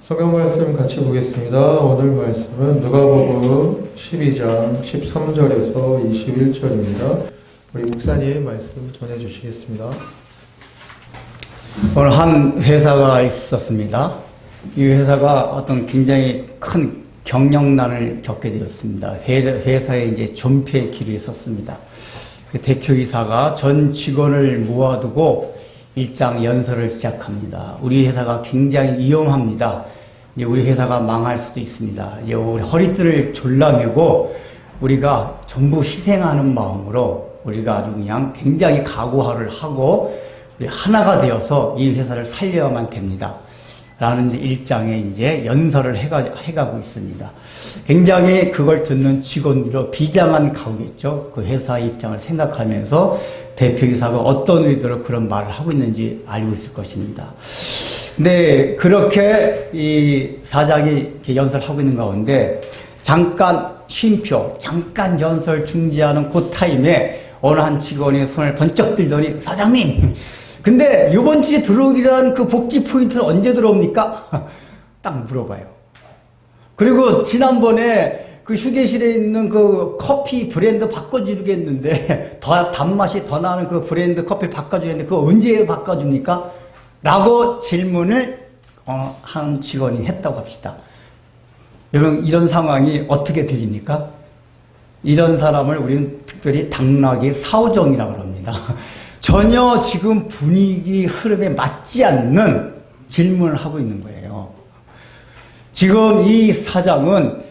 성경 말씀 같이 보겠습니다. 오늘 말씀은 누가복음 12장 13절에서 21절입니다. 우리 목사님 말씀 전해주시겠습니다. 오늘 한 회사가 있었습니다. 이 회사가 어떤 굉장히 큰 경영난을 겪게 되었습니다. 회사에 이제 존폐의 길에 섰습니다. 대표이사가 전 직원을 모아두고 일장 연설을 시작합니다. 우리 회사가 굉장히 위험합니다. 이제 우리 회사가 망할 수도 있습니다. 이제 우리 허리띠를 졸라매고 우리가 전부 희생하는 마음으로 우리가 아주 그냥 굉장히 각오를 하고 우리 하나가 되어서 이 회사를 살려야만 됩니다. 라는 일장에 이제 연설을 해가고 있습니다. 굉장히 그걸 듣는 직원들로 비장한 가오겠죠. 그 회사의 입장을 생각하면서 대표이사가 어떤 의도로 그런 말을 하고 있는지 알고 있을 것입니다. 근데 그렇게 이 사장이 이렇게 연설하고 있는 가운데 잠깐 쉼표, 잠깐 연설 중지하는 그 타임에 어느 한 직원이 손을 번쩍 들더니 사장님! 근데 이번 주에 들어오기란 그 복지 포인트는 언제 들어옵니까? 딱 물어봐요. 그리고 지난번에 그 휴게실에 있는 그 커피 브랜드 바꿔주겠는데 더 단맛이 더 나는 그 브랜드 커피를 바꿔주겠는데 그거 언제 바꿔줍니까? 라고 질문을 한 직원이 했다고 합시다. 여러분 이런 상황이 어떻게 들립니까? 이런 사람을 우리는 특별히 당나귀 사오정이라고 합니다. 전혀 지금 분위기 흐름에 맞지 않는 질문을 하고 있는 거예요. 지금 이 사장은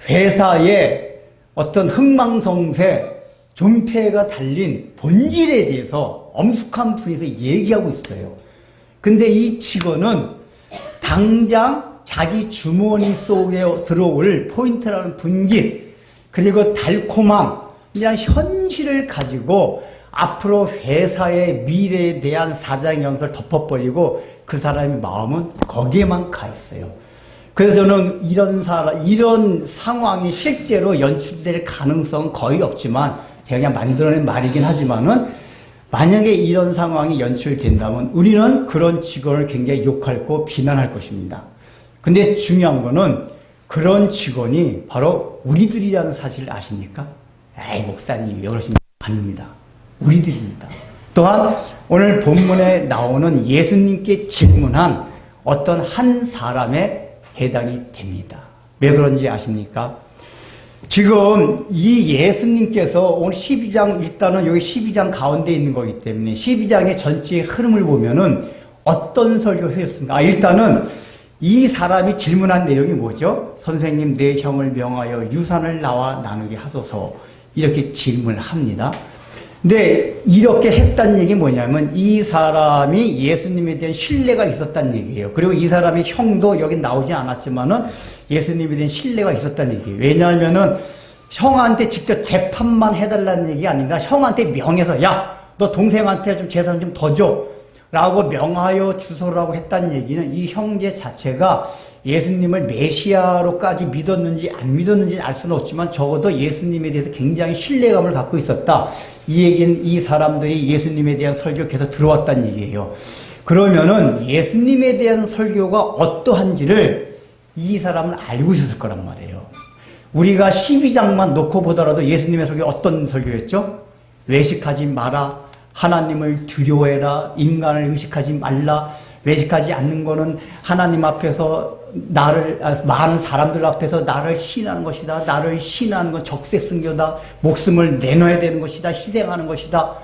회사의 어떤 흥망성쇠, 존폐가 달린 본질에 대해서 엄숙한 분에서 얘기하고 있어요. 근데 이 직원은 당장 자기 주머니 속에 들어올 포인트라는 분기, 그리고 달콤함, 이런 현실을 가지고 앞으로 회사의 미래에 대한 사장 연설을 덮어버리고 그 사람의 마음은 거기에만 가 있어요. 그래서 저는 이런 상황이 실제로 연출될 가능성은 거의 없지만 제가 그냥 만들어낸 말이긴 하지만은 만약에 이런 상황이 연출된다면 우리는 그런 직원을 굉장히 욕하고 비난할 것입니다. 근데 중요한 거는 그런 직원이 바로 우리들이라는 사실을 아십니까? 에이, 목사님 왜 그러십니까? 아닙니다. 우리들입니다. 또한 오늘 본문에 나오는 예수님께 질문한 어떤 한 사람에 해당이 됩니다. 왜 그런지 아십니까? 지금 이 예수님께서 오늘 12장, 일단은 여기 12장 가운데 있는 거기 때문에 12장의 전체의 흐름을 보면은 어떤 설교를 하셨습니까? 일단은 이 사람이 질문한 내용이 뭐죠? 선생님, 내 형을 명하여 유산을 나와 나누게 하소서. 이렇게 질문을 합니다. 근데 이렇게 했다는 얘기 뭐냐면 이 사람이 예수님에 대한 신뢰가 있었다는 얘기예요. 그리고 이 사람의 형도 여기 나오지 않았지만은 예수님에 대한 신뢰가 있었다는 얘기예요. 왜냐하면은 형한테 직접 재판만 해달라는 얘기 아니라 형한테 명해서 야, 너 동생한테 좀 재산 좀 더 줘. 라고 명하여 주소라고 했다는 얘기는 이 형제 자체가 예수님을 메시아로까지 믿었는지 안 믿었는지 알 수는 없지만 적어도 예수님에 대해서 굉장히 신뢰감을 갖고 있었다. 이 얘기는 이 사람들이 예수님에 대한 설교에 계속 들어왔다는 얘기예요. 그러면은 예수님에 대한 설교가 어떠한지를 이 사람은 알고 있었을 거란 말이에요. 우리가 12장만 놓고 보더라도 예수님의 설교 어떤 설교였죠? 외식하지 마라. 하나님을 두려워해라. 인간을 의식하지 말라. 외식하지 않는 거는 하나님 앞에서 많은 사람들 앞에서 나를 시인하는 것이다. 나를 시인하는 건 적색승교다. 목숨을 내놔야 되는 것이다. 희생하는 것이다.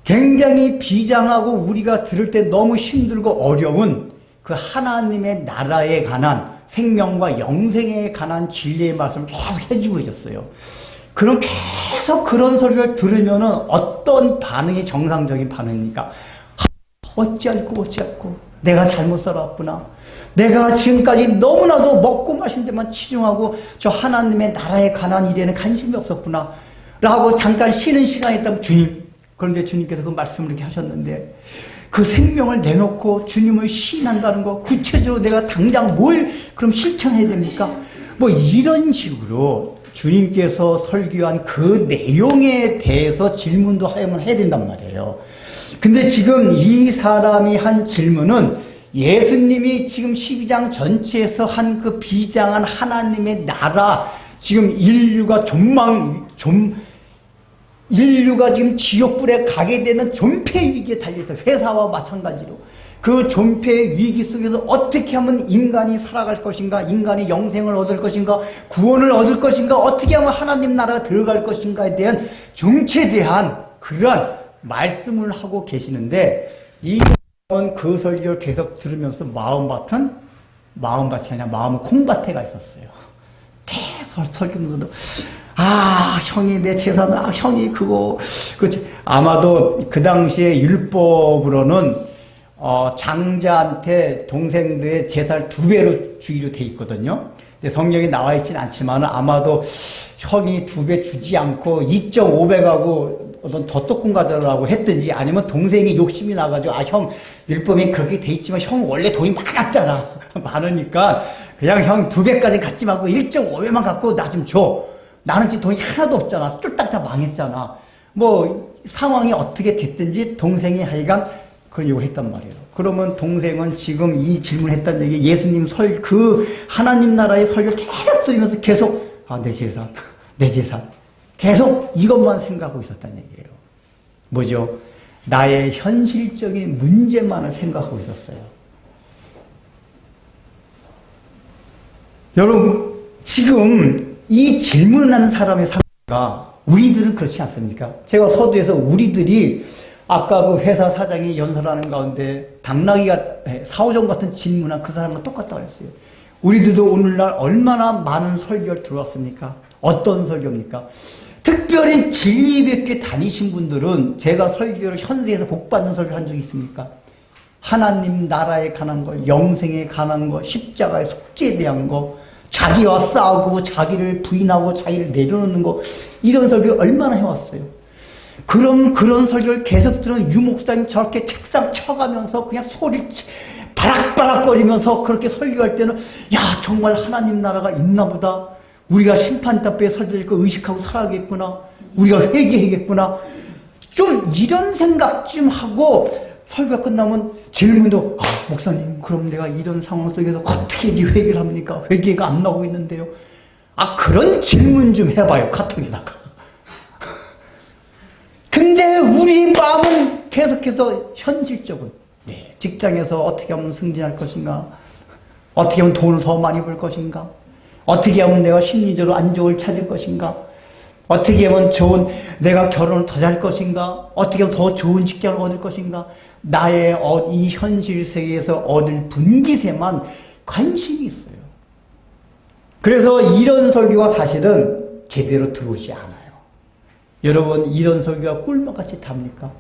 굉장히 비장하고 우리가 들을 때 너무 힘들고 어려운 그 하나님의 나라에 관한 생명과 영생에 관한 진리의 말씀을 계속 해주고 있었어요. 그럼 계속 그런 소리를 들으면은 어떤 반응이 정상적인 반응입니까? 어찌할꼬 내가 잘못 살았구나. 내가 지금까지 너무나도 먹고 마신 데만 치중하고 저 하나님의 나라에 관한 일에는 관심이 없었구나 라고 잠깐 쉬는 시간이 있다면 주님, 그런데 주님께서 그 말씀을 이렇게 하셨는데 그 생명을 내놓고 주님을 시인한다는 거 구체적으로 내가 당장 뭘 그럼 실천해야 됩니까? 뭐 이런 식으로 주님께서 설교한 그 내용에 대해서 질문도 해야 된단 말이에요. 근데 지금 이 사람이 한 질문은 예수님이 지금 12장 전체에서 한 그 비장한 하나님의 나라, 지금 인류가 인류가 지금 지옥불에 가게 되는 존폐 위기에 달려서 회사와 마찬가지로 그 존폐 위기 속에서 어떻게 하면 인간이 살아갈 것인가, 인간이 영생을 얻을 것인가, 구원을 얻을 것인가, 어떻게 하면 하나님 나라가 들어갈 것인가에 대한 중체대한 그러한 말씀을 하고 계시는데, 이 그 설교를 계속 들으면서 마음밭이 아니라 마음 콩밭에가 있었어요. 계속 설교하면서도 형이 내 재산을, 형이 그거, 그렇지. 아마도 그 당시에 율법으로는 장자한테 동생들의 재산을 2배로 주기로 돼 있거든요. 근데 성경에 나와 있진 않지만 아마도 형이 2배 주지 않고 2.5배 가고 어떤 덧독금 가져라고 했든지, 아니면 동생이 욕심이 나가지고 형 율법에 그렇게 돼 있지만 형 원래 돈이 많았잖아. 많으니까 그냥 형 2배까지 갖지 말고 1.5배만 갖고 나 좀 줘. 나는 지금 돈이 하나도 없잖아. 쫄딱 다 망했잖아. 뭐 상황이 어떻게 됐든지 동생이 하여간 그런 욕을 했단 말이에요. 그러면 동생은 지금 이 질문했다는 얘기, 예수님 그 하나님 나라의 설교를 계속 들으면서 계속 내 재산, 내 재산, 계속 이것만 생각하고 있었다는 얘기예요. 뭐죠? 나의 현실적인 문제만을 생각하고 있었어요. 여러분, 지금 이 질문하는 사람의 상태가 우리들은 그렇지 않습니까? 제가 서두에서 우리들이 아까 그 회사 사장이 연설하는 가운데 당나귀가 사오정 같은 질문한 그 사람과 똑같다고 했어요. 우리들도 오늘날 얼마나 많은 설교를 들어왔습니까? 어떤 설교입니까? 특별히 진리백교 다니신 분들은 제가 설교를 현세에서 복받는 설교 한 적이 있습니까? 하나님 나라에 관한 거, 영생에 관한 거, 십자가의 속죄에 대한 거, 자기와 싸우고 자기를 부인하고 자기를 내려놓는 거, 이런 설교 얼마나 해왔어요. 그런 설교를 계속 들은 유목사님 저렇게 책상 쳐가면서 그냥 소리 바락바락거리면서 그렇게 설교할 때는 정말 하나님 나라가 있나 보다. 우리가 심판답게 설교할 거 의식하고 살아야겠구나. 우리가 회개해야겠구나. 좀 이런 생각 좀 하고 설교가 끝나면 질문도 목사님 그럼 내가 이런 상황 속에서 어떻게 회개를 합니까? 회개가 안 나오고 있는데요. 그런 질문 좀 해봐요. 카톡에다가. 근데 우리 마음은 계속해서 현실적으로 직장에서 어떻게 하면 승진할 것인가, 어떻게 하면 돈을 더 많이 벌 것인가, 어떻게 하면 내가 심리적으로 안정을 찾을 것인가, 어떻게 하면 내가 결혼을 더 잘 것인가, 어떻게 하면 더 좋은 직장을 얻을 것인가, 나의 이 현실 세계에서 얻을 분깃에만 관심이 있어요. 그래서 이런 설교가 사실은 제대로 들어오지 않아요. 여러분, 이런 설교가 꿀맛같이 답니까?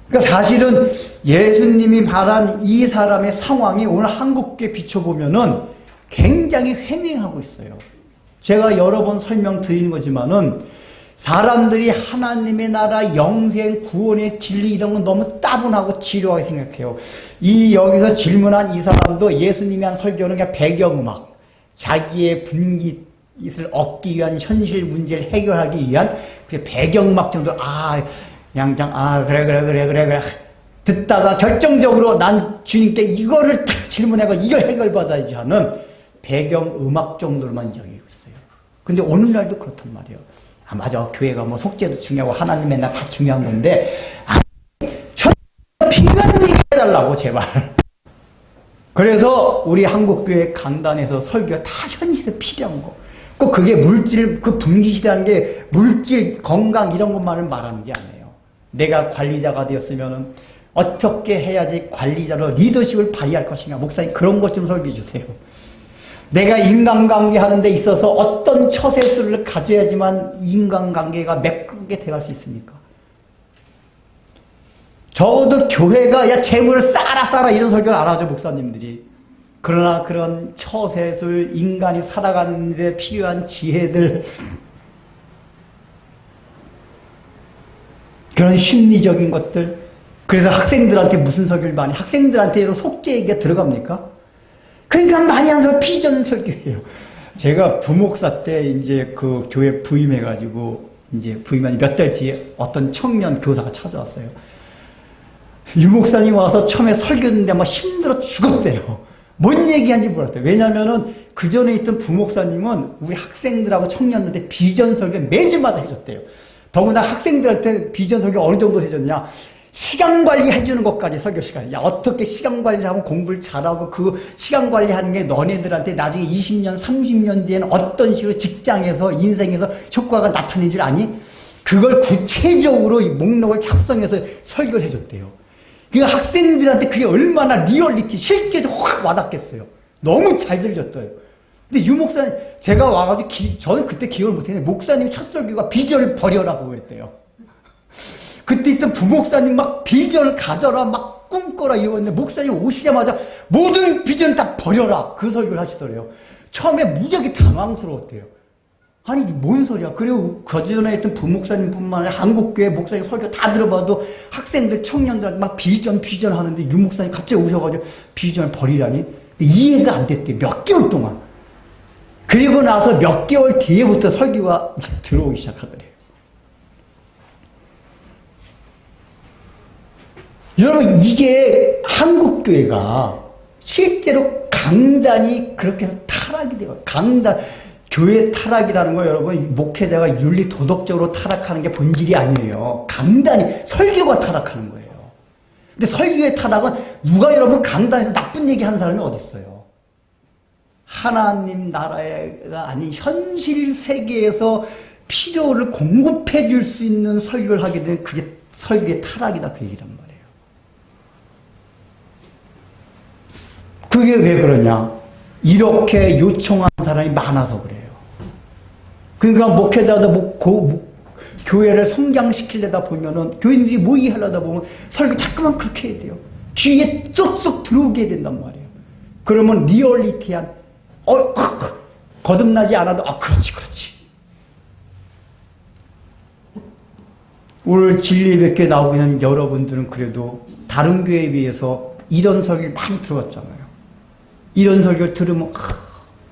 그러니까 사실은 예수님이 말한 이 사람의 상황이 오늘 한국교회 비춰보면은 굉장히 횡행하고 있어요. 제가 여러 번 설명드리는 거지만은 사람들이 하나님의 나라, 영생, 구원의 진리 이런 건 너무 따분하고 지루하게 생각해요. 여기서 질문한 이 사람도 예수님이 한 설교는 그냥 배경음악, 자기의 분깃을 얻기 위한 현실 문제를 해결하기 위한 배경음악 정도, 그래. 듣다가 결정적으로 난 주님께 이거를 질문하고 이걸 해결받아야지 하는 배경음악 정도로만 여기고 있어요. 근데 오늘날도 그렇단 말이에요. 맞아. 교회가 뭐 속죄도 중요하고 하나님의 나 다 중요한 건데, 필요한 얘기 해달라고, 제발. 그래서 우리 한국교회 강단에서 설교가 다 현실에 필요한 거. 꼭 그게 물질, 그 분깃이라는 게 물질, 건강 이런 것만을 말하는 게 아니에요. 내가 관리자가 되었으면 어떻게 해야지 관리자로 리더십을 발휘할 것인가. 목사님 그런 것 좀 설교해 주세요. 내가 인간관계 하는 데 있어서 어떤 처세술을 가져야지만 인간관계가 매끄럽게 돼갈 수 있습니까? 적어도 교회가 재물을 쌓아라 이런 설교를 안 하죠, 목사님들이. 그러나 그런 처세술, 인간이 살아가는 데 필요한 지혜들, 그런 심리적인 것들. 그래서 학생들한테 무슨 설교를 많이, 학생들한테 이런 속죄 얘기가 들어갑니까? 그러니까 많이 하는 설교 피전 설교예요. 제가 부목사 때 이제 그 교회 부임해가지고 이제 부임한 몇 달 뒤에 어떤 청년 교사가 찾아왔어요. 유 목사님 와서 처음에 설교했는데 막 힘들어 죽었대요. 뭔 얘기하는지 몰랐대요. 왜냐면은 그 전에 있던 부목사님은 우리 학생들하고 청년들한테 비전 설교 매주마다 해줬대요. 더구나 학생들한테 비전 설교 어느 정도 해줬냐. 시간 관리 해주는 것까지 설교 시간. 야, 어떻게 시간 관리하면 공부를 잘하고 그 시간 관리하는 게 너네들한테 나중에 20년, 30년 뒤에는 어떤 식으로 직장에서, 인생에서 효과가 나타낸 줄 아니? 그걸 구체적으로 이 목록을 작성해서 설교를 해줬대요. 그 학생들한테 그게 얼마나 리얼리티, 실제로 확 와닿겠어요. 너무 잘 들렸어요. 근데 유 목사님, 제가 와가지고, 저는 그때 기억을 못했는데, 목사님이 첫 설교가 비전을 버려라고 했대요. 그때 있던 부목사님 막 비전을 가져라, 막 꿈꿔라 이러는데, 목사님 오시자마자 모든 비전을 다 버려라. 그 설교를 하시더래요. 처음에 무지하게 당황스러웠대요. 아니, 뭔 소리야. 그리고 거전에 있던 부목사님뿐만 아니라 한국교회 목사님 설교 다 들어봐도 학생들, 청년들한테 막 비전 하는데 유 목사님 갑자기 오셔가지고 비전을 버리라니? 이해가 안 됐대요. 몇 개월 동안. 그리고 나서 몇 개월 뒤에부터 설교가 들어오기 시작하더래요. 여러분, 이게 한국교회가 실제로 강단이 그렇게 해서 타락이 돼요. 강단. 교회 타락이라는 거 여러분, 목회자가 윤리 도덕적으로 타락하는 게 본질이 아니에요. 강단이, 설교가 타락하는 거예요. 근데 설교의 타락은 누가 여러분 강단에서 나쁜 얘기 하는 사람이 어디 있어요? 하나님 나라가 아닌 현실 세계에서 필요를 공급해 줄 수 있는 설교를 하게 되면 그게 설교의 타락이다, 그 얘기란 말이에요. 그게 왜 그러냐? 이렇게 요청한 사람이 많아서 그래요. 그러니까 목회자도 교회를 성장시키려다 보면은, 교인들이 모의하려다 보면 설교 자꾸만 그렇게 해야 돼요. 귀에 쏙쏙 들어오게 된단 말이에요. 그러면 리얼리티한, 거듭나지 않아도, 그렇지. 오늘 진리백교에 나오고 있는 여러분들은 그래도 다른 교회에 비해서 이런 설교를 많이 들어봤잖아요. 이런 설교를 들으면,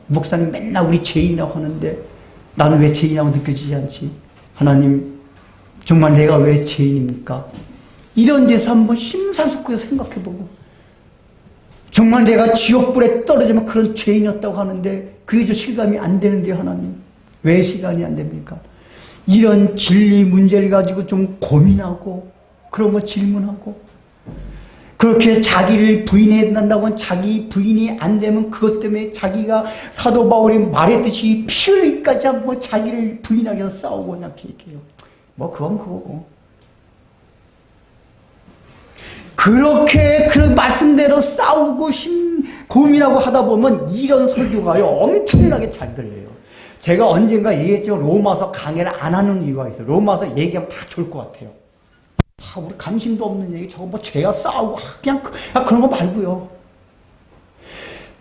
목사님 맨날 우리 죄인이라고 하는데 나는 왜 죄인이라고 느껴지지 않지? 하나님, 정말 내가 왜 죄인입니까? 이런 데서 한번 심사숙고해서 생각해보고, 정말 내가 지옥불에 떨어지면 그런 죄인이었다고 하는데 그게 저 실감이 안 되는데요, 하나님. 왜 실감이 안 됩니까? 이런 진리 문제를 가지고 좀 고민하고, 그런 거 질문하고, 그렇게 자기를 부인한다고 하면 자기 부인이 안 되면 그것 때문에 자기가 사도 바울이 말했듯이 피 흘리기까지 한번 자기를 부인하기 위해서 싸우고 그냥 얘기해요. 그건 그거고. 그렇게 그 말씀대로 싸우고 고민하고 하다 보면 이런 설교가요 엄청나게 잘 들려요. 제가 언젠가 얘기했지만 로마서 강의를 안 하는 이유가 있어요. 로마서 얘기하면 다 좋을 것 같아요. 우리 관심도 없는 얘기, 저거 죄와 싸우고, 그냥, 그런 거 말고요.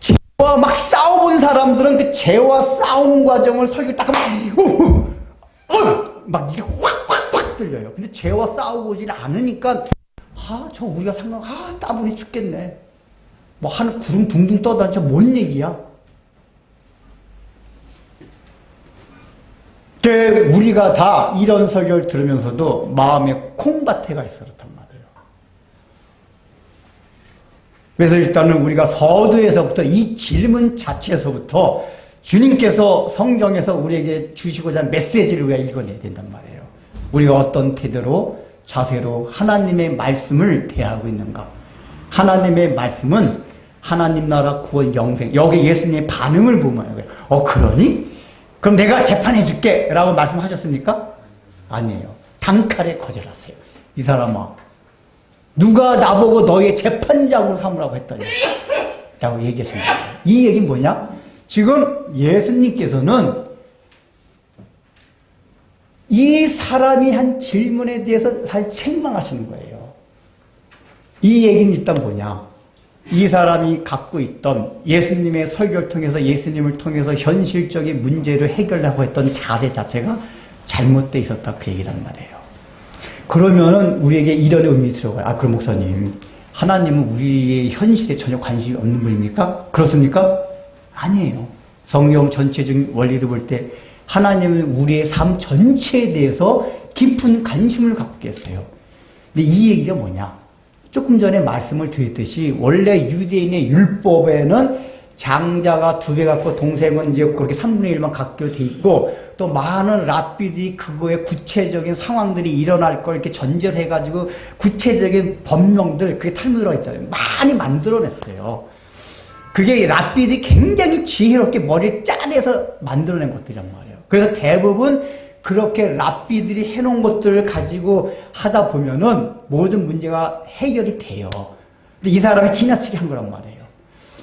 죄와 막 싸워본 사람들은 그 죄와 싸움 과정을 설교 딱 하면, 막 이게 확 들려요. 근데 죄와 싸워보질 않으니까, 저 우리가 따분히 죽겠네. 하늘 구름 둥둥 떠다니, 뭔 얘기야? 우리가 다 이런 설교를 들으면서도 마음에 콩밭에가 있어 그렇단 말이에요. 그래서 일단은 우리가 서두에서부터 이 질문 자체에서부터 주님께서 성경에서 우리에게 주시고자 하는 메시지를 우리가 읽어내야 된단 말이에요. 우리가 어떤 태도로, 자세로 하나님의 말씀을 대하고 있는가. 하나님의 말씀은 하나님 나라 구원 영생. 여기 예수님의 반응을 보면 그러니? 그럼 내가 재판해줄게 라고 말씀하셨습니까? 아니에요. 단칼에 거절하세요. 이 사람아, 누가 나보고 너의 재판장으로 삼으라고 했더니 라고 얘기했습니다. 이 얘기는 뭐냐? 지금 예수님께서는 이 사람이 한 질문에 대해서 사실 책망하시는 거예요. 이 얘기는 일단 뭐냐? 이 사람이 갖고 있던 예수님의 설교를 통해서, 예수님을 통해서 현실적인 문제를 해결하고 했던 자세 자체가 잘못되어 있었다, 그 얘기란 말이에요. 그러면은 우리에게 이런 의미 들어가요. 그럼 목사님, 하나님은 우리의 현실에 전혀 관심이 없는 분입니까? 그렇습니까? 아니에요. 성경 전체적인 원리를 볼 때 하나님은 우리의 삶 전체에 대해서 깊은 관심을 갖고 계세요. 근데 이 얘기가 뭐냐? 조금 전에 말씀을 드렸듯이 원래 유대인의 율법에는 장자가 2배 갖고 동생은 이제 그렇게 3분의 1만 갖기로 돼 있고 또 많은 랍비들이 그거에 구체적인 상황들이 일어날 걸 이렇게 전제해가지고 구체적인 법령들 그게 탈무드라고 있잖아요. 많이 만들어냈어요. 그게 랍비들이 굉장히 지혜롭게 머리를 짜내서 만들어낸 것들이란 말이에요. 그래서 대부분 그렇게 랍비들이 해놓은 것들을 가지고 하다 보면은 모든 문제가 해결이 돼요. 근데 이 사람이 지나치게 한 거란 말이에요.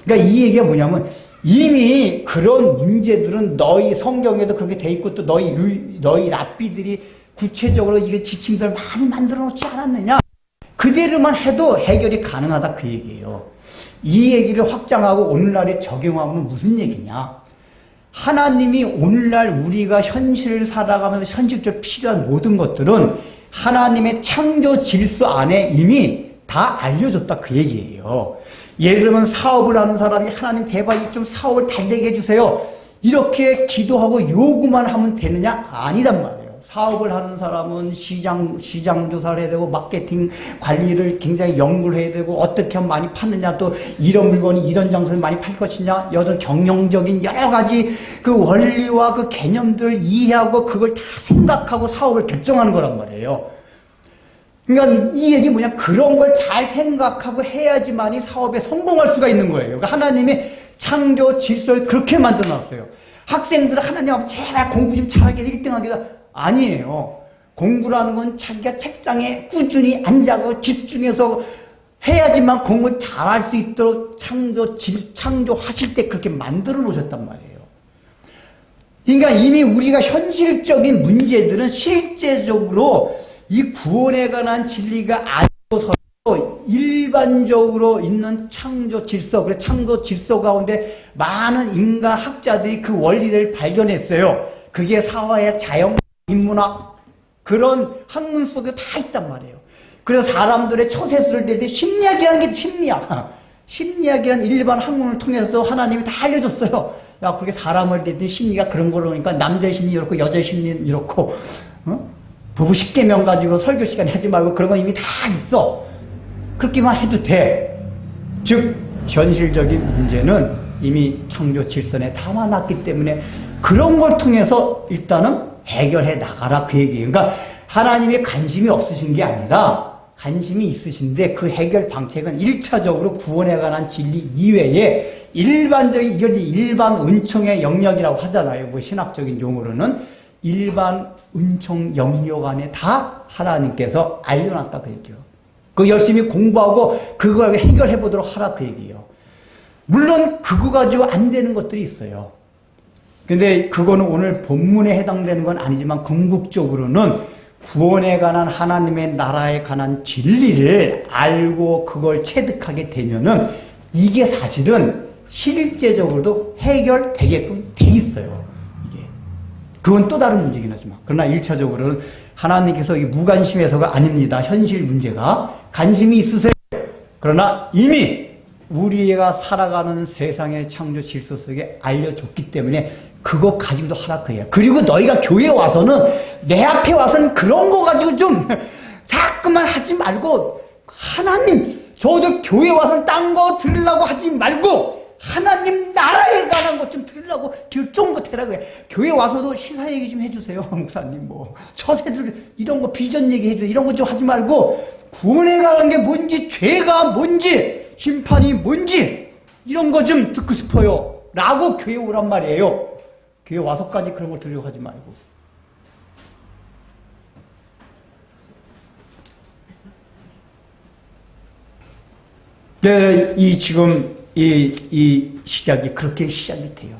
그러니까 이 얘기가 뭐냐면 이미 그런 문제들은 너희 성경에도 그렇게 돼 있고 또 너희 랍비들이 구체적으로 이게 지침서를 많이 만들어 놓지 않았느냐? 그대로만 해도 해결이 가능하다 그 얘기예요. 이 얘기를 확장하고 오늘날에 적용하면 무슨 얘기냐? 하나님이 오늘날 우리가 현실을 살아가면서 현실적으로 필요한 모든 것들은 하나님의 창조 질서 안에 이미 다 알려줬다 그 얘기예요. 예를 들면 사업을 하는 사람이 하나님 제발 좀 사업을 잘 되게 해주세요. 이렇게 기도하고 요구만 하면 되느냐? 아니란 말이에요. 사업을 하는 사람은 시장 조사를 해야 되고 마케팅 관리를 굉장히 연구를 해야 되고 어떻게 하면 많이 파느냐 또 이런 물건이 이런 장소에 많이 팔 것이냐 여전 경영적인 여러 가지 그 원리와 그 개념들을 이해하고 그걸 다 생각하고 사업을 결정하는 거란 말이에요. 그러니까 이 얘기 뭐냐 그런 걸 잘 생각하고 해야지만이 사업에 성공할 수가 있는 거예요. 그러니까 하나님이 창조 질서를 그렇게 만들어놨어요. 학생들은 하나님 앞에 제발 공부 좀 잘하게 1등하게 아니에요. 공부라는 건 자기가 책상에 꾸준히 앉아서 집중해서 해야지만 공부를 잘할 수 있도록 창조하실 때 그렇게 만들어 놓으셨단 말이에요. 그러니까 이미 우리가 현실적인 문제들은 실제적으로 이 구원에 관한 진리가 아니고서 일반적으로 있는 창조 질서, 그래서 창조 질서 가운데 많은 인간 학자들이 그 원리를 발견했어요. 그게 사회학, 자연, 인문학 그런 학문 속에 다 있단 말이에요. 그래서 사람들의 처세술을 낼 때 심리학이라는 게 심리학이라는 일반 학문을 통해서도 하나님이 다 알려줬어요. 야, 그렇게 사람을 낼 때 심리가 그런 걸로 오니까 남자의 심리 이렇고 여자의 심리는 이렇고 부부 10개명 가지고 설교 시간 하지 말고 그런 건 이미 다 있어. 그렇게만 해도 돼. 즉 현실적인 문제는 이미 창조 질서에 담아놨기 때문에 그런 걸 통해서 일단은 해결해 나가라 그 얘기예요. 그러니까 하나님의 관심이 없으신 게 아니라 관심이 있으신데 그 해결 방책은 1차적으로 구원에 관한 진리 이외에 일반적인 이걸 일반 은총의 영역이라고 하잖아요. 뭐 신학적인 용어로는 일반 은총 영역 안에 다 하나님께서 알려놨다 그 얘기예요. 그 열심히 공부하고 그거 해결해 보도록 하라 그 얘기예요. 물론 그거 가지고 안 되는 것들이 있어요. 근데 그거는 오늘 본문에 해당되는 건 아니지만 궁극적으로는 구원에 관한 하나님의 나라에 관한 진리를 알고 그걸 체득하게 되면은 이게 사실은 실제적으로도 해결되게끔 돼 있어요. 이게. 그건 또 다른 문제긴 하지만. 그러나 1차적으로는 하나님께서 이 무관심해서가 아닙니다. 현실 문제가. 관심이 있으세요. 그러나 이미 우리가 살아가는 세상의 창조 질서 속에 알려줬기 때문에 그거 가지고도 하라 그래요. 그리고 너희가 교회에 와서는 내 앞에 와서는 그런 거 가지고 좀 자꾸만 하지 말고 하나님 저도 교회 와서는 딴 거 들으려고 하지 말고 하나님 나라에 관한 것 좀 들으려고 좋은 거 되라고 해. 교회 와서도 시사 얘기 좀 해주세요. 목사님 뭐 처세들 이런 거 비전 얘기 해주세요. 이런 거 좀 하지 말고 구원에 관한 게 뭔지 죄가 뭔지 심판이 뭔지 이런 거 좀 듣고 싶어요. 라고 교회 오란 말이에요. 교회 와서까지 그런 걸 들으려고 하지 말고. 네, 지금 이 시작이 그렇게 시작이 돼요.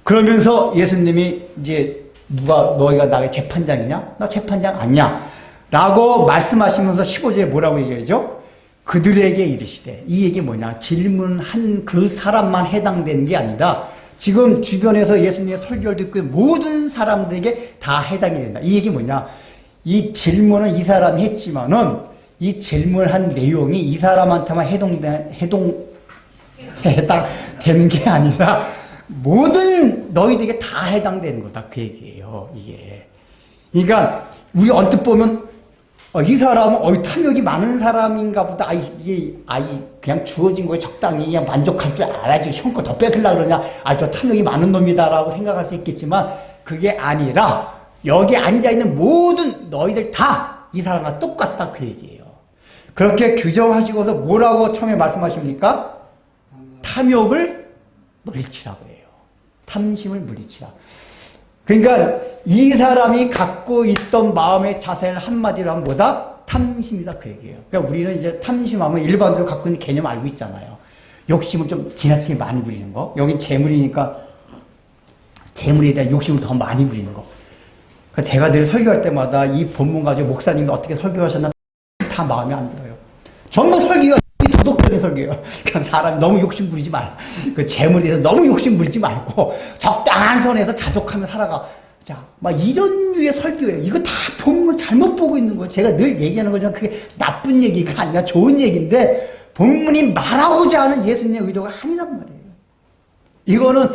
그러면서 예수님이 이제 너희가 나의 재판장이냐? 나 재판장 아니야. 라고 말씀하시면서 15절에 뭐라고 얘기하죠? 그들에게 이르시되 이 얘기 뭐냐? 질문한 그 사람만 해당되는 게 아니라 지금 주변에서 예수님의 설교를 듣고 모든 사람들에게 다 해당이 된다. 이 얘기 뭐냐? 이 질문은 이 사람이 했지만은 이 질문한 내용이 이 사람한테만 해당되는 게 아니라 모든 너희들에게 다 해당되는 거다. 그 얘기예요. 이게. 그러니까 우리 언뜻 보면 이 사람은 탐욕이 많은 사람인가 보다. 이게 그냥 주어진 거에 적당히 그냥 만족할 줄 알아야지 형껏 더 뺏으려고 그러냐. 저 탐욕이 많은 놈이다라고 생각할 수 있겠지만 그게 아니라 여기 앉아있는 모든 너희들 다 이 사람과 똑같다 그 얘기예요. 그렇게 규정하시고서 뭐라고 처음에 말씀하십니까? 탐욕을 물리치라고 해요. 탐심을 물리치라. 그러니까 이 사람이 갖고 있던 마음의 자세를 한마디로 하면 뭐다? 탐심이다 그 얘기예요. 그러니까 우리는 이제 탐심하면 일반적으로 갖고 있는 개념 알고 있잖아요. 욕심을 좀 지나치게 많이 부리는 거. 여긴 재물이니까 재물에 대한 욕심을 더 많이 부리는 거. 그러니까 제가 늘 설교할 때마다 이 본문 가지고 목사님이 어떻게 설교하셨나 다 마음에 안 들어요. 전부 설교가 도덕적인 설교예요. 그러니까 사람이 너무 욕심 부리지 말고, 그 재물에 대해서 너무 욕심 부리지 말고, 적당한 선에서 자족하며 살아가. 자, 막 이런 류의 설교예요. 이거 다 본문을 잘못 보고 있는 거예요. 제가 늘 얘기하는 거지만 그게 나쁜 얘기가 아니라 좋은 얘기인데, 본문이 말하고자 하는 예수님의 의도가 아니란 말이에요. 이거는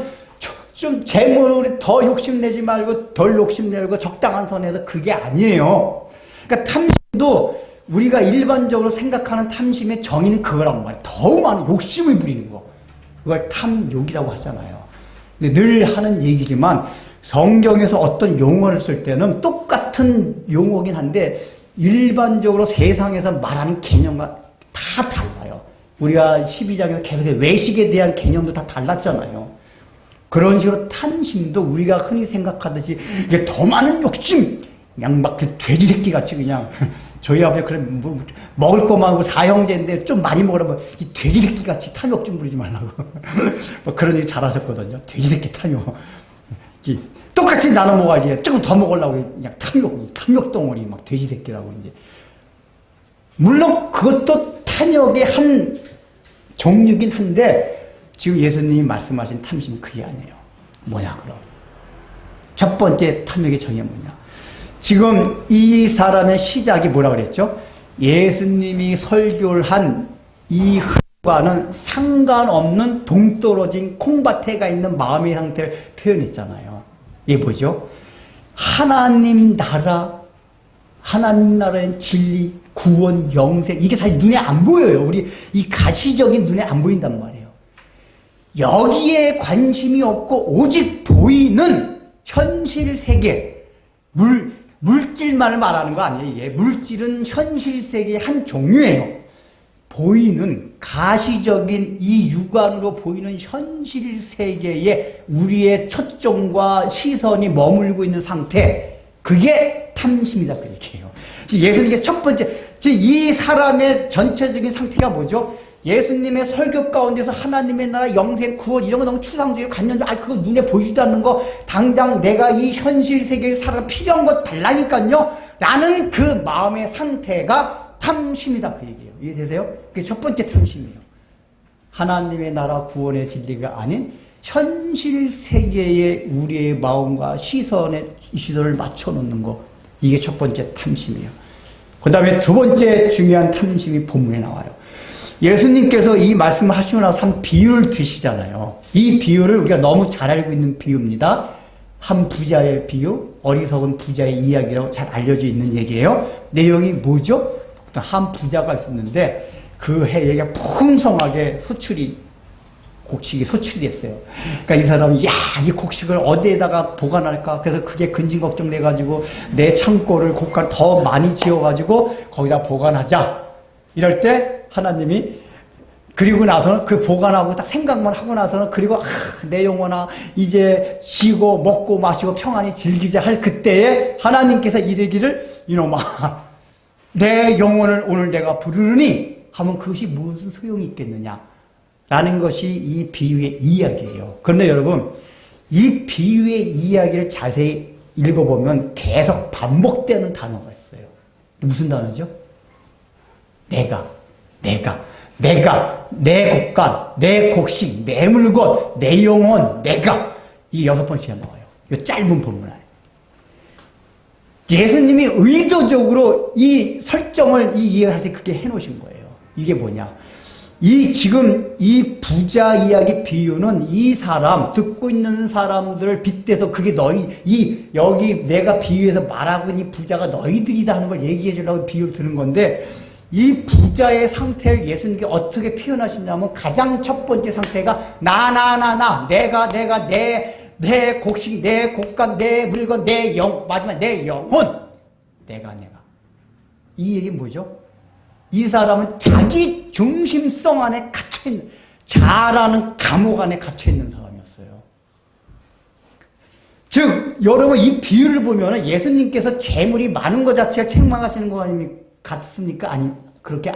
좀 재물에 더 욕심내지 말고, 덜 욕심내고, 적당한 선에서 그게 아니에요. 그러니까 탐심도 우리가 일반적으로 생각하는 탐심의 정의는 그거란 말이에요. 더 많은 욕심을 부리는 거. 그걸 탐욕이라고 하잖아요. 근데 늘 하는 얘기지만 성경에서 어떤 용어를 쓸 때는 똑같은 용어긴 한데 일반적으로 세상에서 말하는 개념과 다 달라요. 우리가 12장에서 계속 외식에 대한 개념도 다 달랐잖아요. 그런 식으로 탐심도 우리가 흔히 생각하듯이 이게 더 많은 욕심, 그냥 막 그 돼지 새끼 같이 그냥 저희 아버지 그래 먹을 것만 사형제인데 좀 많이 먹으라면 이 돼지 새끼 같이 탐욕 좀 부리지 말라고 뭐 그런 얘기 잘하셨거든요. 돼지 새끼 탐욕. 똑같이 나눠 먹어야지 조금 더 먹으려고 그냥 탐욕 덩어리 막 돼지 새끼라고 이제. 물론 그것도 탐욕의 한 종류긴 한데 지금 예수님이 말씀하신 탐심은 그게 아니에요. 뭐냐 그럼? 첫 번째 탐욕의 정의가 뭐냐? 지금 이 사람의 시작이 뭐라 그랬죠? 예수님이 설교를 한 이 흐름과는 상관없는 동떨어진 콩밭에가 있는 마음의 상태를 표현했잖아요. 이게 뭐죠? 하나님 나라의 진리, 구원, 영생, 이게 사실 눈에 안 보여요. 우리 이 가시적인 눈에 안 보인단 말이에요. 여기에 관심이 없고 오직 보이는 현실 세계, 물질만을 말하는 거 아니에요. 이게 물질은 현실 세계의 한 종류예요. 보이는 가시적인 이 육안으로 보이는 현실 세계에 우리의 초점과 시선이 머물고 있는 상태, 그게 탐심이다 그 얘기예요. 예수님의 첫 번째, 이 사람의 전체적인 상태가 뭐죠? 예수님의 설교 가운데서 하나님의 나라, 영생, 구원 이런 거 너무 추상적이고 관념적, 그거 눈에 보이지도 않는 거, 당장 내가 이 현실 세계에 살아 필요한 거 달라니까요 라는 그 마음의 상태가 탐심이다 그 얘기예요. 이해되세요? 그게 첫 번째 탐심이에요. 하나님의 나라 구원의 진리가 아닌 현실 세계에 우리의 마음과 시선을 맞춰놓는 거, 이게 첫 번째 탐심이에요. 그 다음에 두 번째 중요한 탐심이 본문에 나와요. 예수님께서 이 말씀을 하시고 나서 한 비유를 드시잖아요. 이 비유를 우리가 너무 잘 알고 있는 비유입니다. 한 부자의 비유, 어리석은 부자의 이야기라고 잘 알려져 있는 얘기예요. 내용이 뭐죠? 한 부자가 있었는데 그 해에 풍성하게 곡식이 소출이 됐어요. 그러니까 이 사람이 이 곡식을 어디에다가 보관할까? 그래서 그게 근심걱정 돼가지고 내 창고를 고가 더 많이 지어가지고 거기다 보관하자. 이럴 때 하나님이 그리고 나서는 그 보관하고 딱 생각만 하고 나서는 그리고 내 영혼아 이제 쉬고 먹고 마시고 평안히 즐기자 할 그때에 하나님께서 이르기를 이놈아 내 영혼을 오늘 내가 부르니 하면 그것이 무슨 소용이 있겠느냐 라는 것이 이 비유의 이야기예요. 그런데 여러분 이 비유의 이야기를 자세히 읽어보면 계속 반복되는 단어가 있어요. 무슨 단어죠? 내가, 내 곡간, 내 곡식, 내 물건, 내 영혼, 내가. 이 6번씩이나 나와요. 이 짧은 본문 안에. 예수님이 의도적으로 이 설정을 이 이해를 할 때 그렇게 해놓으신 거예요. 이게 뭐냐. 지금 이 부자 이야기 비유는 이 사람, 듣고 있는 사람들을 빗대서 그게 여기 내가 비유해서 말하고 있는 이 부자가 너희들이다 하는 걸 얘기해 주려고 비유를 드는 건데, 이 부자의 상태를 예수님께 어떻게 표현하시냐면, 가장 첫 번째 상태가, 내가, 내 곡식, 내 곡간, 내 물건, 내 마지막 내 영혼. 내가. 이 얘기는 뭐죠? 이 사람은 자기 중심성 안에 갇혀있는, 자라는 감옥 안에 갇혀있는 사람이었어요. 즉, 여러분 이 비유를 보면 예수님께서 재물이 많은 것 자체를 책망하시는 거 같습니까? 그렇게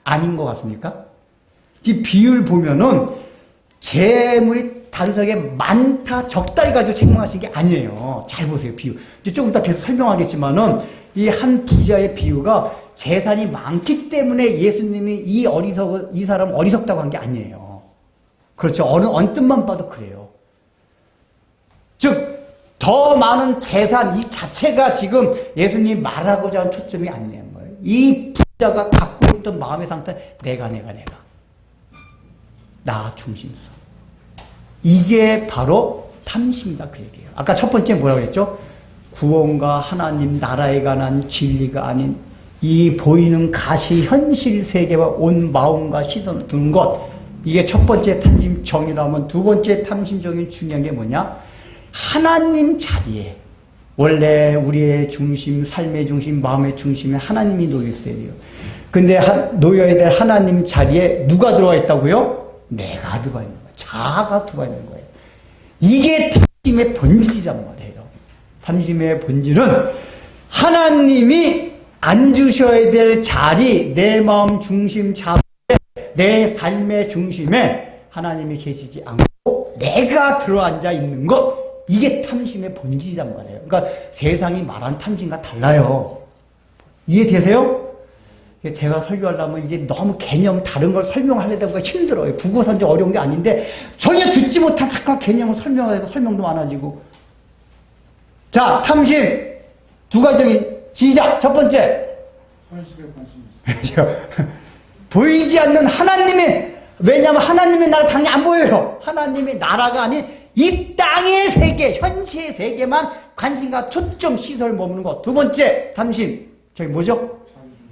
아닌 것 같습니까? 이 비유를 보면은 재물이 단순하게 많다, 적다를 가지고 책망하시는 게 아니에요. 잘 보세요, 비유. 이제 조금 이따 계속 설명하겠지만은, 이 한 부자의 비유가 재산이 많기 때문에 예수님이 이 사람 어리석다고 한 게 아니에요. 그렇죠. 언뜻만 봐도 그래요. 즉, 더 많은 재산, 이 자체가 지금 예수님이 말하고자 하는 초점이 아니라는 거예요. 이 부자가 갖고 있던 마음의 상태, 내가. 나 중심성. 이게 바로 탐심이다, 그 얘기예요. 아까 첫 번째 뭐라고 했죠? 구원과 하나님 나라에 관한 진리가 아닌 이 보이는 가시 현실 세계와 온 마음과 시선을 두는 것. 이게 첫 번째 탐심정이라면, 두 번째 탐심정이 중요한 게 뭐냐? 하나님 자리에, 원래 우리의 중심, 삶의 중심, 마음의 중심에 하나님이 놓여 있어야 돼요. 근데 놓여야 될 하나님 자리에 누가 들어와 있다고요? 내가 들어와 있는 거예요. 자아가 들어와 있는 거예요. 이게 탐심의 본질이란 말이에요. 탐심의 본질은 하나님이 앉으셔야 될 자리, 내 마음 중심 자리에, 내 삶의 중심에 하나님이 계시지 않고 내가 들어앉아 있는 것. 이게 탐심의 본질이란 말이에요. 그러니까 세상이 말하는 탐심과 달라요. 이해되세요? 제가 설교하려면 이게 너무 다른 걸 설명하려다 보니까 힘들어요. 국어선지 어려운 게 아닌데 전혀 듣지 못한 착각 개념을 설명하고 설명도 많아지고. 자, 탐심 두 가지 시작. 첫 번째, 현실에 관심이 있어요. 보이지 않는 하나님의, 왜냐하면 하나님의 나라 당연히 안 보여요. 하나님의 나라가 아닌 이 땅의 세계, 현시의 세계만 관심과 초점 시설 머무는 것. 두 번째 탐심, 저기 뭐죠?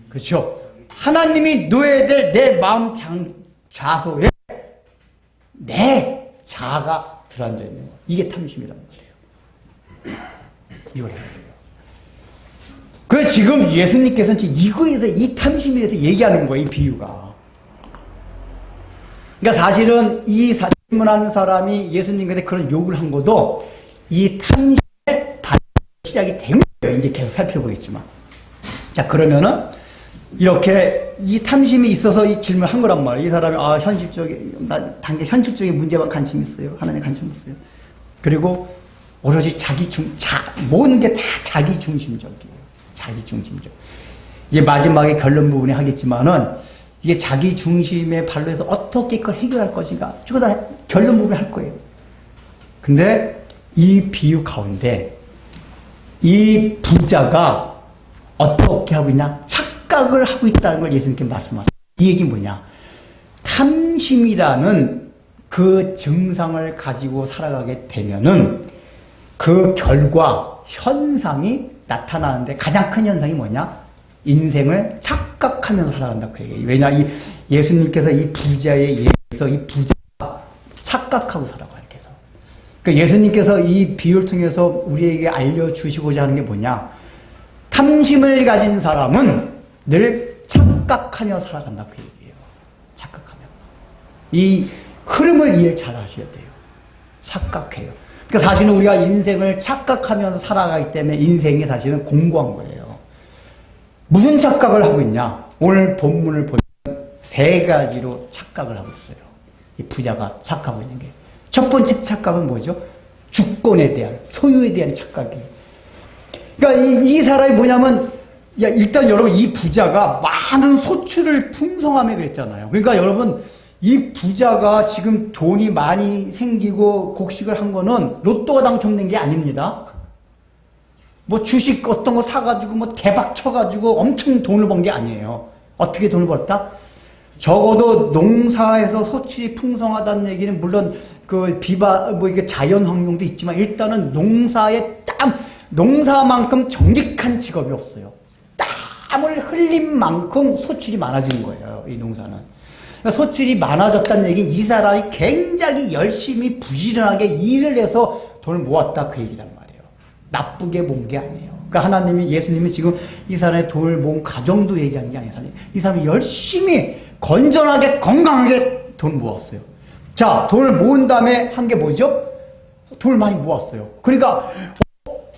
그렇죠. 하나님이 놓여야 될 내 마음 좌소에 내 자아가 들어앉아 있는 것. 이게 탐심이란 말이에요. 이걸 해야 돼요. 그래서 지금 예수님께서는 이거에서, 이 탐심에 대해서 얘기하는 거예요, 이 비유가. 그러니까 사실은 이 질문한 사람이 예수님께 그런 욕을 한 것도 이 탐심의 시작이 된 거예요. 이제 계속 살펴보겠지만. 자, 그러면은 이렇게 이 탐심이 있어서 이 질문을 한 거란 말이에요. 이 사람이 현실적인 문제만 관심이 있어요. 하나님 관심이 있어요. 그리고 오로지 모든 게 다 자기 중심적이에요. 자기 중심적. 이제 마지막에 결론 부분에 하겠지만은 이게 자기 중심의 발로 해서 어떻게 그걸 해결할 것인가. 저거 다 결론 부분에 할 거예요. 근데 이 비유 가운데 이 부자가 어떻게 하고 있냐? 착각을 하고 있다는 걸 예수님께 말씀하세요. 이 얘기 뭐냐? 탐심이라는 그 증상을 가지고 살아가게 되면은 그 결과, 현상이 나타나는데 가장 큰 현상이 뭐냐? 인생을 착각하면서 살아간다 그 얘기예요. 왜냐, 예수님께서 이 부자의 예에서 이 부자가 착각하고 살아가요. 그래서 그러니까 예수님께서 이 비유를 통해서 우리에게 알려주시고자 하는 게 뭐냐? 탐심을 가진 사람은 늘 착각하며 살아간다 그 얘기예요. 착각하며. 이 흐름을 이해 잘 하셔야 돼요. 착각해요. 그러니까 사실은 우리가 인생을 착각하면서 살아가기 때문에 인생이 사실은 공고한 거예요. 무슨 착각을 하고 있냐? 오늘 본문을 보면 세 가지로 착각을 하고 있어요. 이 부자가 착각하고 있는 게. 첫 번째 착각은 뭐죠? 주권에 대한, 소유에 대한 착각이에요. 그러니까 이 사람이 뭐냐면, 일단 여러분, 이 부자가 많은 소출을 풍성하며 그랬잖아요. 그러니까 여러분, 이 부자가 지금 돈이 많이 생기고 곡식을 한 거는 로또가 당첨된 게 아닙니다. 뭐 주식 어떤 거 사가지고 뭐 대박 쳐가지고 엄청 돈을 번 게 아니에요. 어떻게 돈을 벌었다? 적어도 농사에서 소출이 풍성하다는 얘기는 물론 그 이게 자연 환경도 있지만 일단은 농사만큼 정직한 직업이 없어요. 땀을 흘린 만큼 소출이 많아지는 거예요, 이 농사는. 그러니까 소출이 많아졌다는 얘기는 이 사람이 굉장히 열심히 부지런하게 일을 해서 돈을 모았다 그 얘기란 말이에요. 나쁘게 본 게 아니에요. 그러니까 예수님이 지금 이 사람의 돈을 모은 가정도 얘기하는 게 아니에요. 이 사람이 열심히 건전하게 건강하게 돈 모았어요. 자, 돈을 모은 다음에 한 게 뭐죠? 돈을 많이 모았어요. 그러니까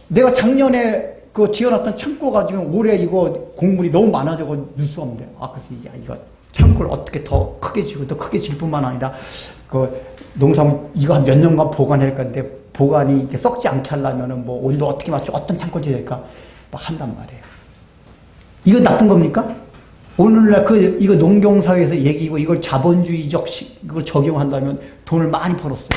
내가 작년에 그 지어놨던 창고 가지고 올해 이거 곡물이 너무 많아져서 뉴스 없는데 그래서 이거 창고를 어떻게 더 크게 지고 더 크게 질 뿐만 아니라 그 농산물 이거 한 몇 년간 보관할 건데 보관이 이렇게 썩지 않게 하려면은 뭐 온도 어떻게 맞춰 어떤 창고를 지을까 막 한단 말이에요. 이거 나쁜 겁니까? 오늘날 이거 농경사회에서 얘기고 이걸 자본주의적 이걸 적용한다면 돈을 많이 벌었어요.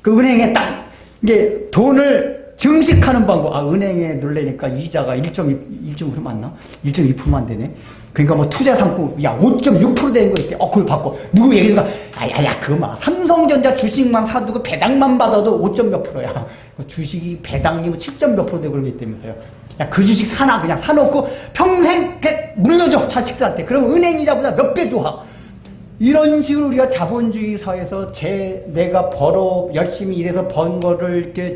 그 은행에 딱 이게 돈을 증식하는 방법. 은행에 넣으려니까 이자가 1.2% 맞나? 1.2%만 되네. 그러니까 뭐 투자 상품 5.6% 되는 거 있대. 그걸 받고 누구 얘기가 그거 막 삼성전자 주식만 사두고 배당만 받아도 5점 몇 %야. 주식이 배당이 뭐 7점 몇 % 되고 그러기 때문에요. 그 주식 그냥 사놓고 평생 물려줘 자식들한테. 그러면 은행 이자보다 몇 배 좋아. 이런 식으로 우리가 자본주의 사회에서 내가 열심히 일해서 번 거를 이렇게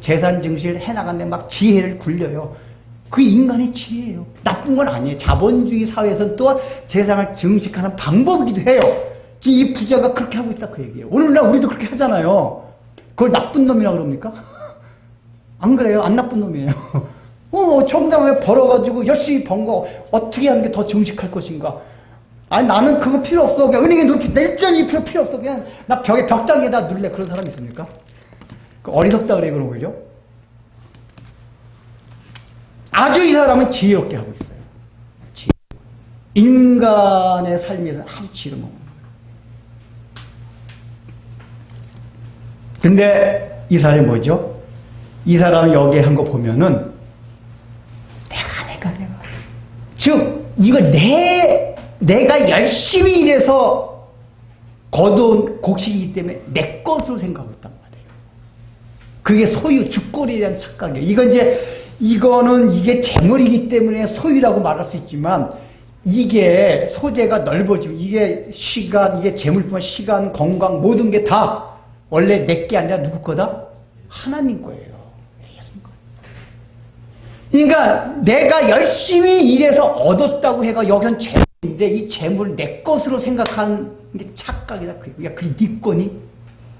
재산 증식을 해나가는데 막 지혜를 굴려요. 그 인간의 지혜예요. 나쁜 건 아니에요. 자본주의 사회에서는 또한 재산을 증식하는 방법이기도 해요. 지금 이 부자가 그렇게 하고 있다 그 얘기예요. 오늘날 우리도 그렇게 하잖아요. 그걸 나쁜 놈이라 그럽니까? 안 그래요. 안 나쁜 놈이에요. 정당에 벌어가지고 열심히 번 거 어떻게 하는 게 더 증식할 것인가? 나는 그거 필요 없어. 그냥 은행에 넣을 1.2% 필요 없어. 그냥 나 벽장에다 넣을래. 그런 사람 있습니까? 어리석다 그래, 그런 거죠? 아주 이 사람은 지혜롭게 하고 있어요. 인간의 삶에서 아주 지혜로운 거예요. 근데 이 사람이 뭐죠? 이 사람 여기 한 거 보면은 내가 즉 이걸 내가 열심히 일해서 거둔 곡식이기 때문에 내 것으로 생각하고 있단 말이에요. 그게 소유, 주권에 대한 착각이에요. 이게 재물이기 때문에 소유라고 말할 수 있지만 이게 소재가 넓어지고 이게 재물뿐만 시간, 건강 모든 게 다 원래 내 게 아니라 누구 거다? 하나님 거예요. 그러니까 내가 열심히 일해서 얻었다고 해가 여기는 재물인데 이 재물을 내 것으로 생각하는 게 착각이다. 그게 네 거니?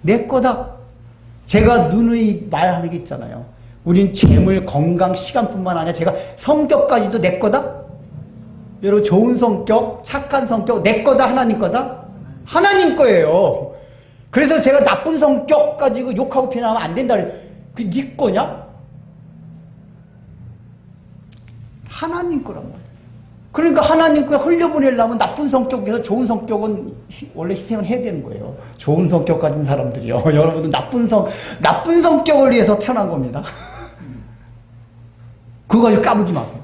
내 거다. 제가 누누이 말하는 게 있잖아요. 우린 재물, 건강, 시간뿐만 아니라 제가 성격까지도 내 거다? 여러분 좋은 성격, 착한 성격 내 거다? 하나님 거다? 하나님 거예요. 그래서 제가 나쁜 성격 가지고 욕하고 비난하면 안 된다. 그게 네 거냐? 하나님 거란 말이에요. 그러니까 하나님 거에 흘려보내려면 나쁜 성격에서 좋은 성격은 원래 희생을 해야 되는 거예요. 좋은 성격 가진 사람들이요. 여러분은 나쁜 성격을 위해서 태어난 겁니다. 그거 가지고 까불지 마세요.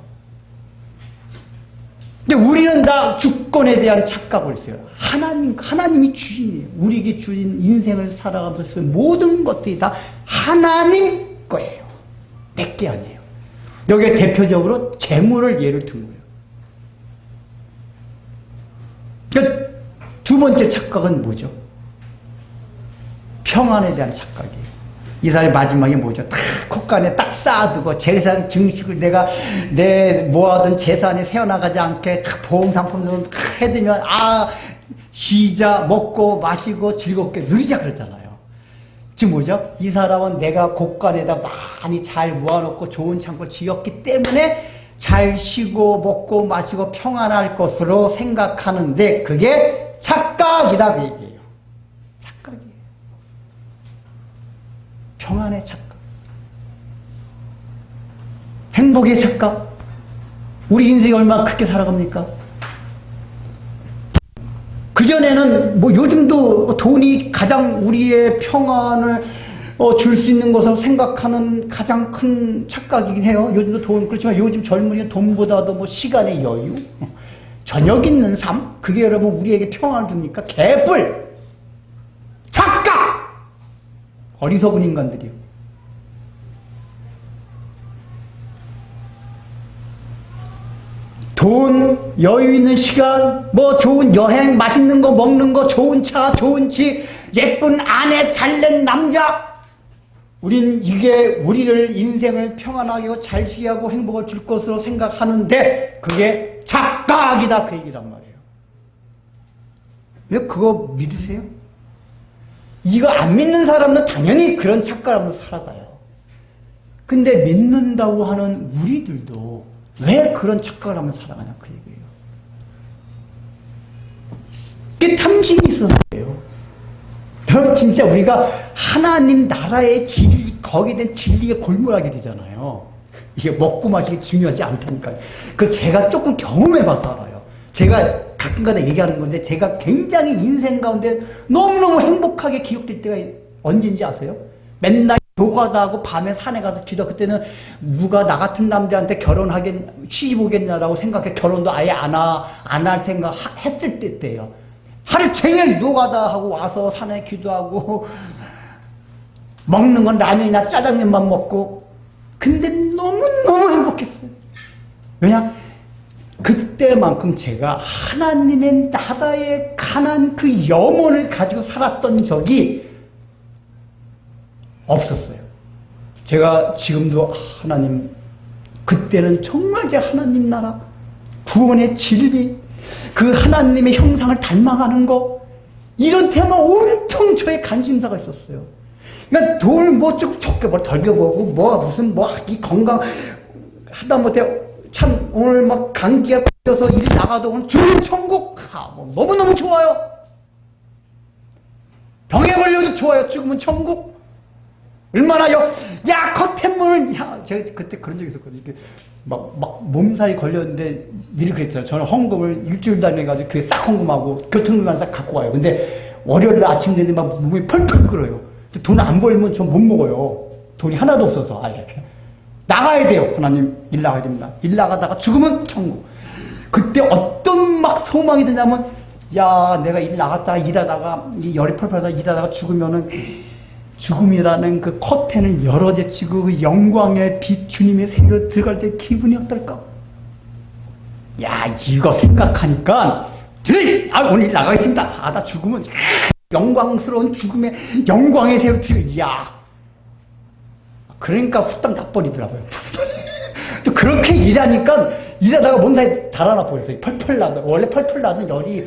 근데 우리는 다 주권에 대한 착각을 했어요. 하나님이 주인이에요. 우리에게 주인 인생을 살아가면서 주신 모든 것들이 다 하나님 거예요. 내 게 아니에요. 여기에 대표적으로 재물을 예를 든 거예요. 그러니까 두 번째 착각은 뭐죠? 평안에 대한 착각이에요. 이 사람의 마지막에 뭐죠? 딱 콧간에 딱 쌓아두고 재산 증식을 내 모아둔 재산이 새어나가지 않게 보험 상품으로 해두면 쉬자, 먹고 마시고 즐겁게 누리자 그랬잖아요. 지금 뭐죠? 이 사람은 내가 곳간에다 많이 잘 모아놓고 좋은 창고를 지었기 때문에 잘 쉬고 먹고 마시고 평안할 것으로 생각하는데 그게 착각이다 그 얘기예요. 착각이에요. 평안의 착각. 행복의 착각. 우리 인생이 얼마나 크게 살아갑니까? 그전에는 요즘도 돈이 가장 우리의 평안을 줄 수 있는 것으로 생각하는 가장 큰 착각이긴 해요. 요즘도 그렇지만 요즘 젊은이는 돈보다도 시간의 여유, 저녁 있는 삶? 그게 여러분 우리에게 평안을 줍니까? 개뿔! 착각! 어리석은 인간들이요. 돈, 여유 있는 시간, 뭐 좋은 여행, 맛있는 거 먹는 거, 좋은 차, 좋은 집, 예쁜 아내, 잘난 남자. 우린 이게 우리를 인생을 평안하게 잘 쉬게 하고 행복을 줄 것으로 생각하는데 그게 착각이다 그 얘기란 말이에요. 왜 그거 믿으세요? 이거 안 믿는 사람은 당연히 그런 착각을 하면서 살아가요. 근데 믿는다고 하는 우리들도 왜 그런 착각을 하면서 살아가냐 그 얘기예요. 그게 탐심이 있어서 그래요. 여러분 진짜 우리가 하나님 나라의 진리, 거기에 대한 진리에 골몰하게 되잖아요. 이게 먹고 마시기 중요하지 않다니까요. 그 제가 조금 경험해봐서 알아요. 제가 가끔가다 얘기하는 건데 제가 굉장히 인생 가운데 너무너무 행복하게 기억될 때가 언제인지 아세요? 맨날 교과도 하고 밤에 산에 가서 기도. 그때는 누가 나 같은 남자한테 시집 오겠냐라고 생각해 결혼도 아예 안 할 생각 했을 때예요. 하루 종일 노가다 하고 와서 산에 기도하고 먹는 건 라면이나 짜장면만 먹고 근데 너무너무 행복했어요. 왜냐? 그때만큼 제가 하나님의 나라에 관한 그 염원을 가지고 살았던 적이 없었어요. 제가 지금도 하나님, 그때는 정말 제 하나님 나라, 구원의 진리, 그 하나님의 형상을 닮아가는 거, 이런 테마 온통 저의 관심사가 있었어요. 그러니까 돈을 뭐 좀 적게 뭐 덜겨보고, 무슨 이 건강, 하다못해 참 오늘 막 감기가 걸려서 일 나가도 오늘 죽은 천국, 너무너무 좋아요. 병에 걸려도 좋아요. 죽으면 천국. 얼마나요? 야, 커튼물! 야, 제가 그때 그런 적이 있었거든요. 이렇게 막 몸살이 걸렸는데 미리 그랬잖아요. 저는 헌금을 일주일 다녀가지고 교회 싹 헌금하고 교통비만 싹 갖고 와요. 근데 월요일 아침 되면 막 몸이 펄펄 끓어요. 돈 안 벌면 전 못 먹어요. 돈이 하나도 없어서 아예. 나가야 돼요. 하나님, 일 나가야 됩니다. 일 나가다가 죽으면 천국. 그때 어떤 막 소망이 드냐면, 야, 내가 일 나갔다가 일하다가, 이 열이 펄펄 하다가 일하다가 죽으면은, 죽음이라는 그 커튼을 열어제치고 그 영광의 빛 주님의 세계로 들어갈 때 기분이 어떨까? 야, 이거 생각하니까 오늘 나가겠습니다. 나 죽으면 영광스러운 죽음의 영광의 세계로 들어가. 야, 그러니까 후딱 나버리더라고요. 또 그렇게 일하다가 몸살이 달아나 버렸어요. 펄펄 나다. 원래 펄펄 나던 열이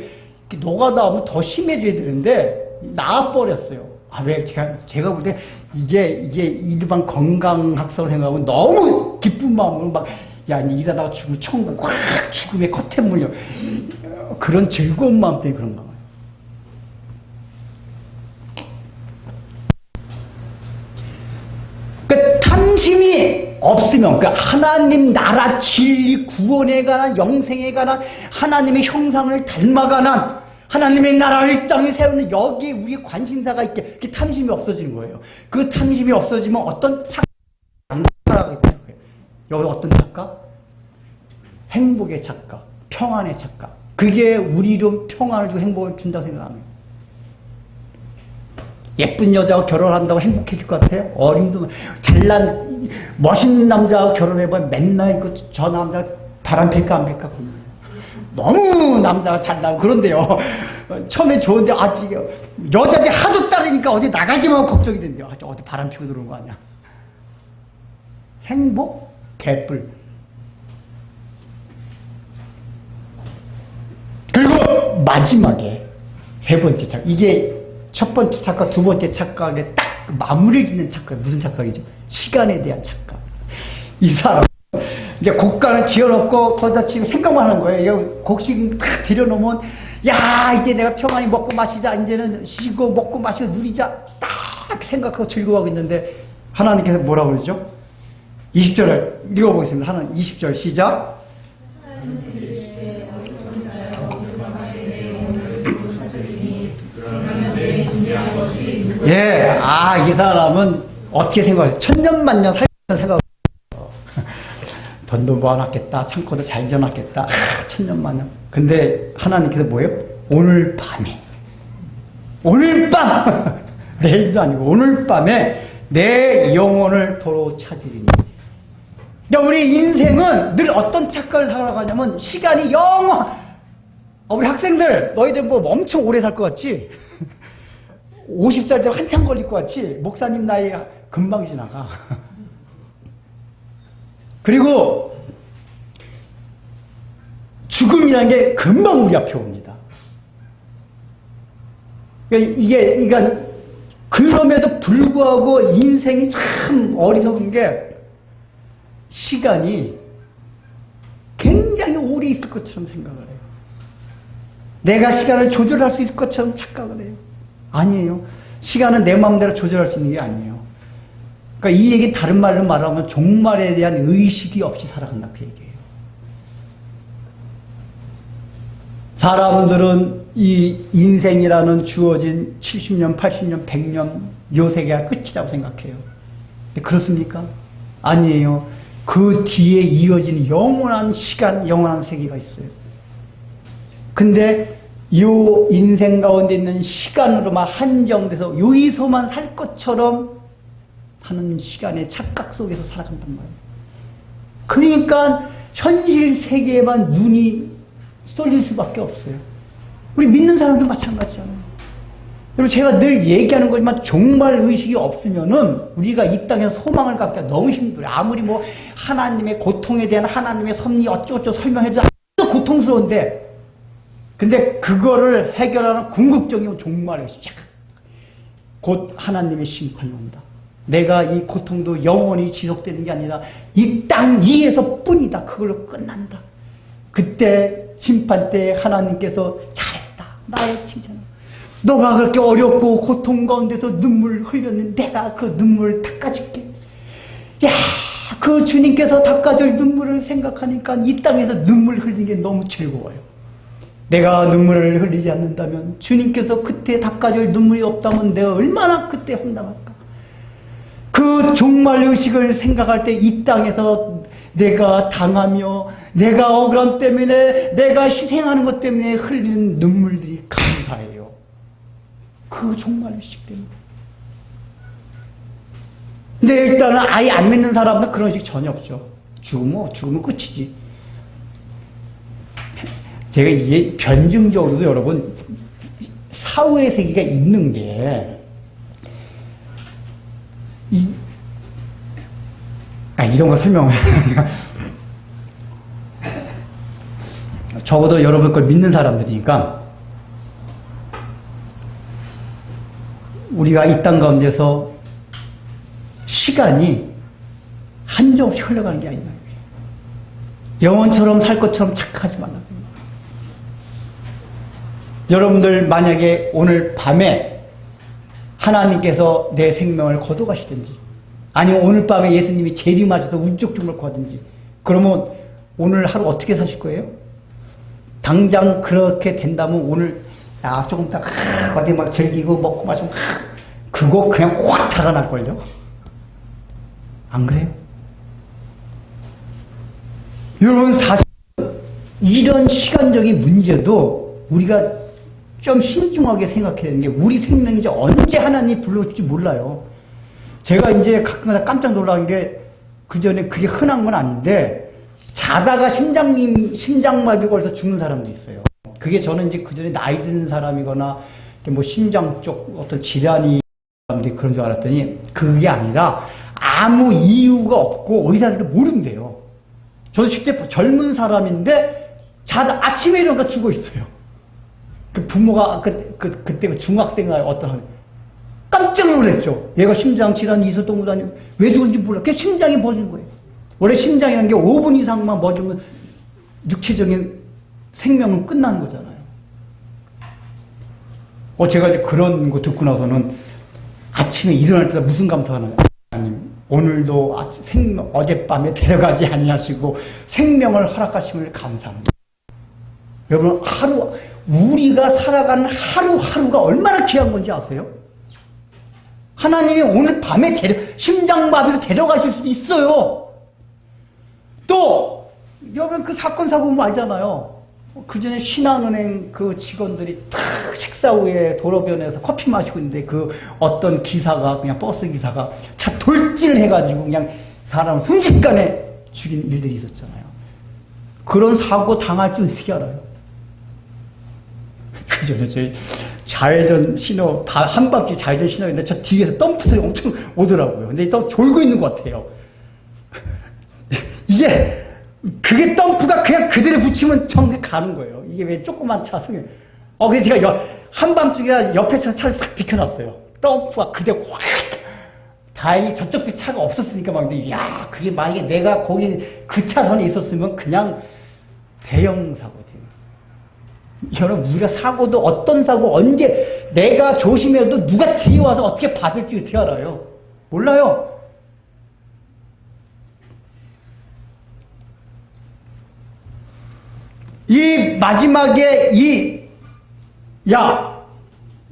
노가다 하면 더 심해져야 되는데 나와버렸어요. 왜 제가 볼 때 이게 일반 건강학설 생각하고 너무 기쁜 마음으로 일하다가 죽으면 천국, 죽음의 커튼 물려. 그런 즐거운 마음 때문에 그런가 봐요. 그 탐심이 없으면, 그 하나님 나라 진리 구원에 관한, 영생에 관한, 하나님의 형상을 닮아가는 하나님의 나라를 이 땅에 세우는 여기에 우리의 관심사가 있게, 그 탐심이 없어지는 거예요. 그 탐심이 없어지면 어떤 착각하게 되는 거예요. 여기 어떤 착각? 행복의 착각, 평안의 착각. 그게 우리로 평안을 주고 행복을 준다고 생각합니다. 예쁜 여자하고 결혼한다고 행복해질 것 같아요? 어림도 잘난 멋있는 남자하고 결혼해보면 맨날 저 남자 바람 필까 안 필까 고민해요. 너무 남자가 잘나고 그런데요. 처음에 좋은데 지금 여자들이 하도 따르니까 어디 나가기만 하고 걱정이 된대요. 어디 바람 피고 들어온 거 아니야. 행복? 개뿔. 그리고 마지막에 세 번째 착각. 이게 첫 번째 착각, 두 번째 착각에 딱 마무리를 짓는 착각. 무슨 착각이죠? 시간에 대한 착각. 이 사람 이제 곡간을 지어놓고 거기다 지금 생각만 하는 거예요. 곡식 탁 들여놓으면 야, 이제 내가 평안히 먹고 마시자. 이제는 쉬고 먹고 마시고 누리자. 딱 생각하고 즐거워하고 있는데 하나님께서 뭐라고 그러죠? 20절을 읽어보겠습니다. 하나님 20절 시작. 예, 이 사람은 어떻게 생각하세요? 천년만년 살면서 생각. 돈도 모아놨겠다. 창고도 잘 지어놨겠다. 천년만년. 근데 하나님께서 뭐예요? 오늘 밤에. 오늘 밤! 내일도 아니고 오늘 밤에 내 영혼을 도로 찾으리니. 그러니까 우리 인생은 늘 어떤 착각을 살아가냐면 시간이 우리 학생들 너희들 뭐 엄청 오래 살 것 같지? 50살 되면 한참 걸릴 것 같지? 목사님 나이 금방 지나가. 그리고 죽음이라는 게 금방 우리 앞에 옵니다. 그러니까 그럼에도 불구하고 인생이 참 어리석은 게 시간이 굉장히 오래 있을 것처럼 생각을 해요. 내가 시간을 조절할 수 있을 것처럼 착각을 해요. 아니에요. 시간은 내 마음대로 조절할 수 있는 게 아니에요. 그러니까 이 얘기 다른 말로 말하면 종말에 대한 의식이 없이 살아간다 그 얘기예요. 사람들은 이 인생이라는 주어진 70년, 80년, 100년 요 세계가 끝이라고 생각해요. 근데 그렇습니까? 아니에요. 그 뒤에 이어지는 영원한 시간, 영원한 세계가 있어요. 근데 요 인생 가운데 있는 시간으로만 한정돼서 여기서만 살 것처럼 하는 시간의 착각 속에서 살아간단 말이에요. 그러니까 현실 세계에만 눈이 쏠릴 수밖에 없어요. 우리 믿는 사람도 마찬가지잖아요. 여러분 제가 늘 얘기하는 거지만 종말 의식이 없으면은 우리가 이 땅에서 소망을 갖기가 너무 힘들어요. 아무리 뭐 하나님의 고통에 대한 하나님의 섭리 어쩌고저쩌고 설명해도 아주 고통스러운데 근데 그거를 해결하는 궁극적인 종말 의식. 곧 하나님의 심판이 온다. 내가 이 고통도 영원히 지속되는 게 아니라 이 땅 위에서 뿐이다. 그걸로 끝난다. 그때 심판 때 하나님께서 잘했다. 나의 칭찬. 너가 그렇게 어렵고 고통 가운데서 눈물 흘렸는데 내가 그 눈물을 닦아줄게. 야, 그 주님께서 닦아줄 눈물을 생각하니까 이 땅에서 눈물 흘리는 게 너무 즐거워요. 내가 눈물을 흘리지 않는다면 주님께서 그때 닦아줄 눈물이 없다면 내가 얼마나 그때 황당할까. 그 종말 의식을 생각할 때 이 땅에서 내가 당하며 내가 억울함 때문에 내가 희생하는 것 때문에 흘리는 눈물들이 감사해요. 그 종말 의식 때문에. 근데 일단은 아예 안 믿는 사람은 그런 의식 전혀 없죠. 죽으면 끝이지. 제가 이게 변증적으로도 여러분 사후의 세계가 있는 게 이런 거 설명을 적어도 여러분 걸 믿는 사람들이니까 우리가 이 땅 가운데서 시간이 한정없이 흘러가는 게 아니다. 영원처럼 살 것처럼 착각하지 말라고. 여러분들 만약에 오늘 밤에 하나님께서 내 생명을 거둬가시든지 아니면 오늘 밤에 예수님이 재림하셔서 우주적중을 구하든지 그러면 오늘 하루 어떻게 사실 거예요? 당장 그렇게 된다면 오늘 조금 이따 어디 막 즐기고 먹고 마시면 그거 그냥 확 달아날걸요? 안 그래요? 여러분 사실 이런 시간적인 문제도 우리가 좀 신중하게 생각해야 되는 게 우리 생명이 이제 언제 하나님이 불러줄지 몰라요. 제가 이제 가끔가다 깜짝 놀라는 게 그전에 그게 흔한 건 아닌데 자다가 심장마비 걸려서 죽는 사람도 있어요. 그게 저는 이제 그전에 나이 든 사람이거나 뭐 심장 쪽 어떤 질환이 사람들이 그런 줄 알았더니 그게 아니라 아무 이유가 없고 의사들도 모른대요. 저도 실제 젊은 사람인데 자다 아침에 일어나니까 죽어 있어요. 그 부모가 그때 그 중학생아 어떤 깜짝 놀랐죠. 얘가 심장 질환이 있었던 것도 아니고 왜 죽은지 몰라. 그냥 심장이 멎은 거예요. 원래 심장이라는 게 5분 이상만 멎으면 육체적인 생명은 끝나는 거잖아요. 제가 이제 그런 거 듣고 나서는 아침에 일어날 때 무슨 감사하나요? 하나님, 오늘도 어젯밤에 데려가지 아니하시고 생명을 허락하심을 감사합니다. 여러분, 우리가 살아가는 하루하루가 얼마나 귀한 건지 아세요? 하나님이 오늘 밤에 심장마비로 데려가실 수도 있어요. 또, 여러분 그 사건, 사고 보면 알잖아요. 그 전에 신한은행 그 직원들이 탁 식사 후에 도로변에서 커피 마시고 있는데 그 어떤 기사가 그냥 버스 기사가 차 돌진을 해가지고 그냥 사람을 순식간에 죽인 일들이 있었잖아요. 그런 사고 당할 줄 어떻게 알아요? 그 전에 저희 좌회전 신호 다 한 바퀴 좌회전 신호인데 저 뒤에서 덤프 소리 엄청 오더라고요. 근데 또 졸고 있는 것 같아요. 이게 그게 덤프가 그냥 그대로 붙이면 정말 가는 거예요. 이게 왜 조그만 차승에. 그래서 제가 한밤중에 옆에 차를 싹 비켜놨어요. 덤프가 그대로 확. 다행히 저쪽 차가 없었으니까 막, 야, 그게 만약에 내가 거기 그 차선에 있었으면 그냥 대형 사고 돼요. 여러분, 우리가 사고도 어떤 사고, 언제, 내가 조심해도 누가 뒤에 와서 어떻게 받을지 어떻게 알아요? 몰라요. 이 마지막에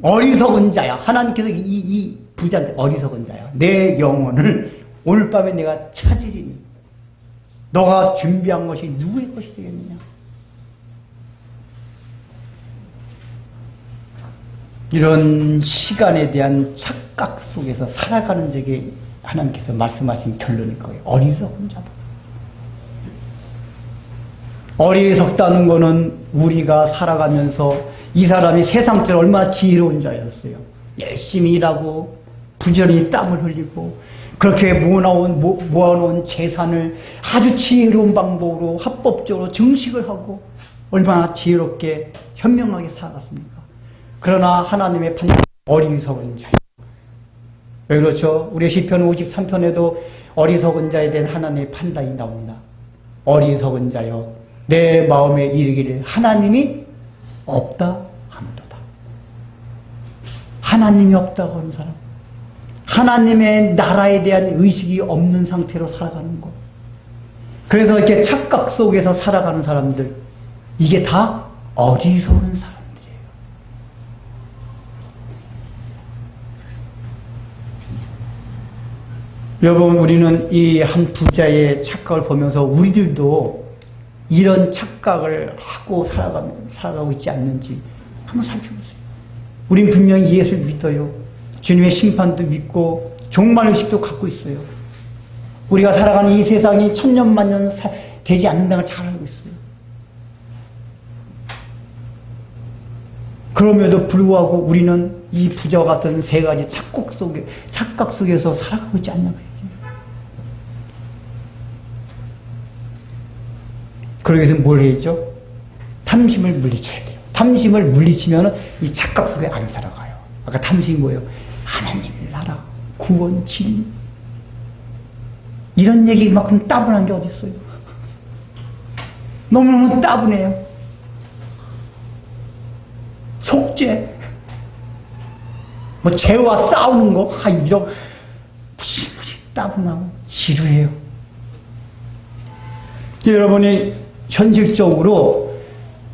어리석은 자야. 하나님께서 이 부자인데 어리석은 자야. 내 영혼을 오늘 밤에 내가 찾으리니 너가 준비한 것이 누구의 것이 되겠느냐. 이런 시간에 대한 착각 속에서 살아가는 적에 하나님께서 말씀하신 결론일 거예요. 어리석은 자다. 어리석다는 거는 우리가 살아가면서 이 사람이 세상처럼 얼마나 지혜로운 자였어요. 열심히 일하고 부지런히 땀을 흘리고 그렇게 모아놓은 재산을 아주 지혜로운 방법으로 합법적으로 증식을 하고 얼마나 지혜롭게 현명하게 살아갔습니까? 그러나 하나님의 판단 어리석은 자예요. 왜 그렇죠? 우리 시편 53편에도 어리석은 자에 대한 하나님의 판단이 나옵니다. 어리석은 자여 내 마음에 이르기를 하나님이 없다 하는도다. 하나님이 없다고 하는 사람, 하나님의 나라에 대한 의식이 없는 상태로 살아가는 것. 그래서 이렇게 착각 속에서 살아가는 사람들, 이게 다 어리석은 사람들이에요. 여러분, 우리는 이 한 부자의 착각을 보면서 우리들도 이런 착각을 하고 살아가고 있지 않는지 한번 살펴보세요. 우린 분명히 예수를 믿어요. 주님의 심판도 믿고 종말의식도 갖고 있어요. 우리가 살아가는 이 세상이 천년만년 되지 않는다는 걸 잘 알고 있어요. 그럼에도 불구하고 우리는 이 부자와 같은 세 가지 착각 속에서 살아가고 있지 않나 봐요. 그러기 위해서 뭘 해야죠? 탐심을 물리쳐야 돼요. 탐심을 물리치면 이 착각 속에 안 살아가요. 아까 탐심이 뭐예요? 하나님 나라, 구원, 진리. 이런 얘기만큼 따분한 게 어디 있어요? 너무너무 따분해요. 속죄, 죄와 싸우는 거, 이런 무시 따분하고 지루해요. 여러분이 현실적으로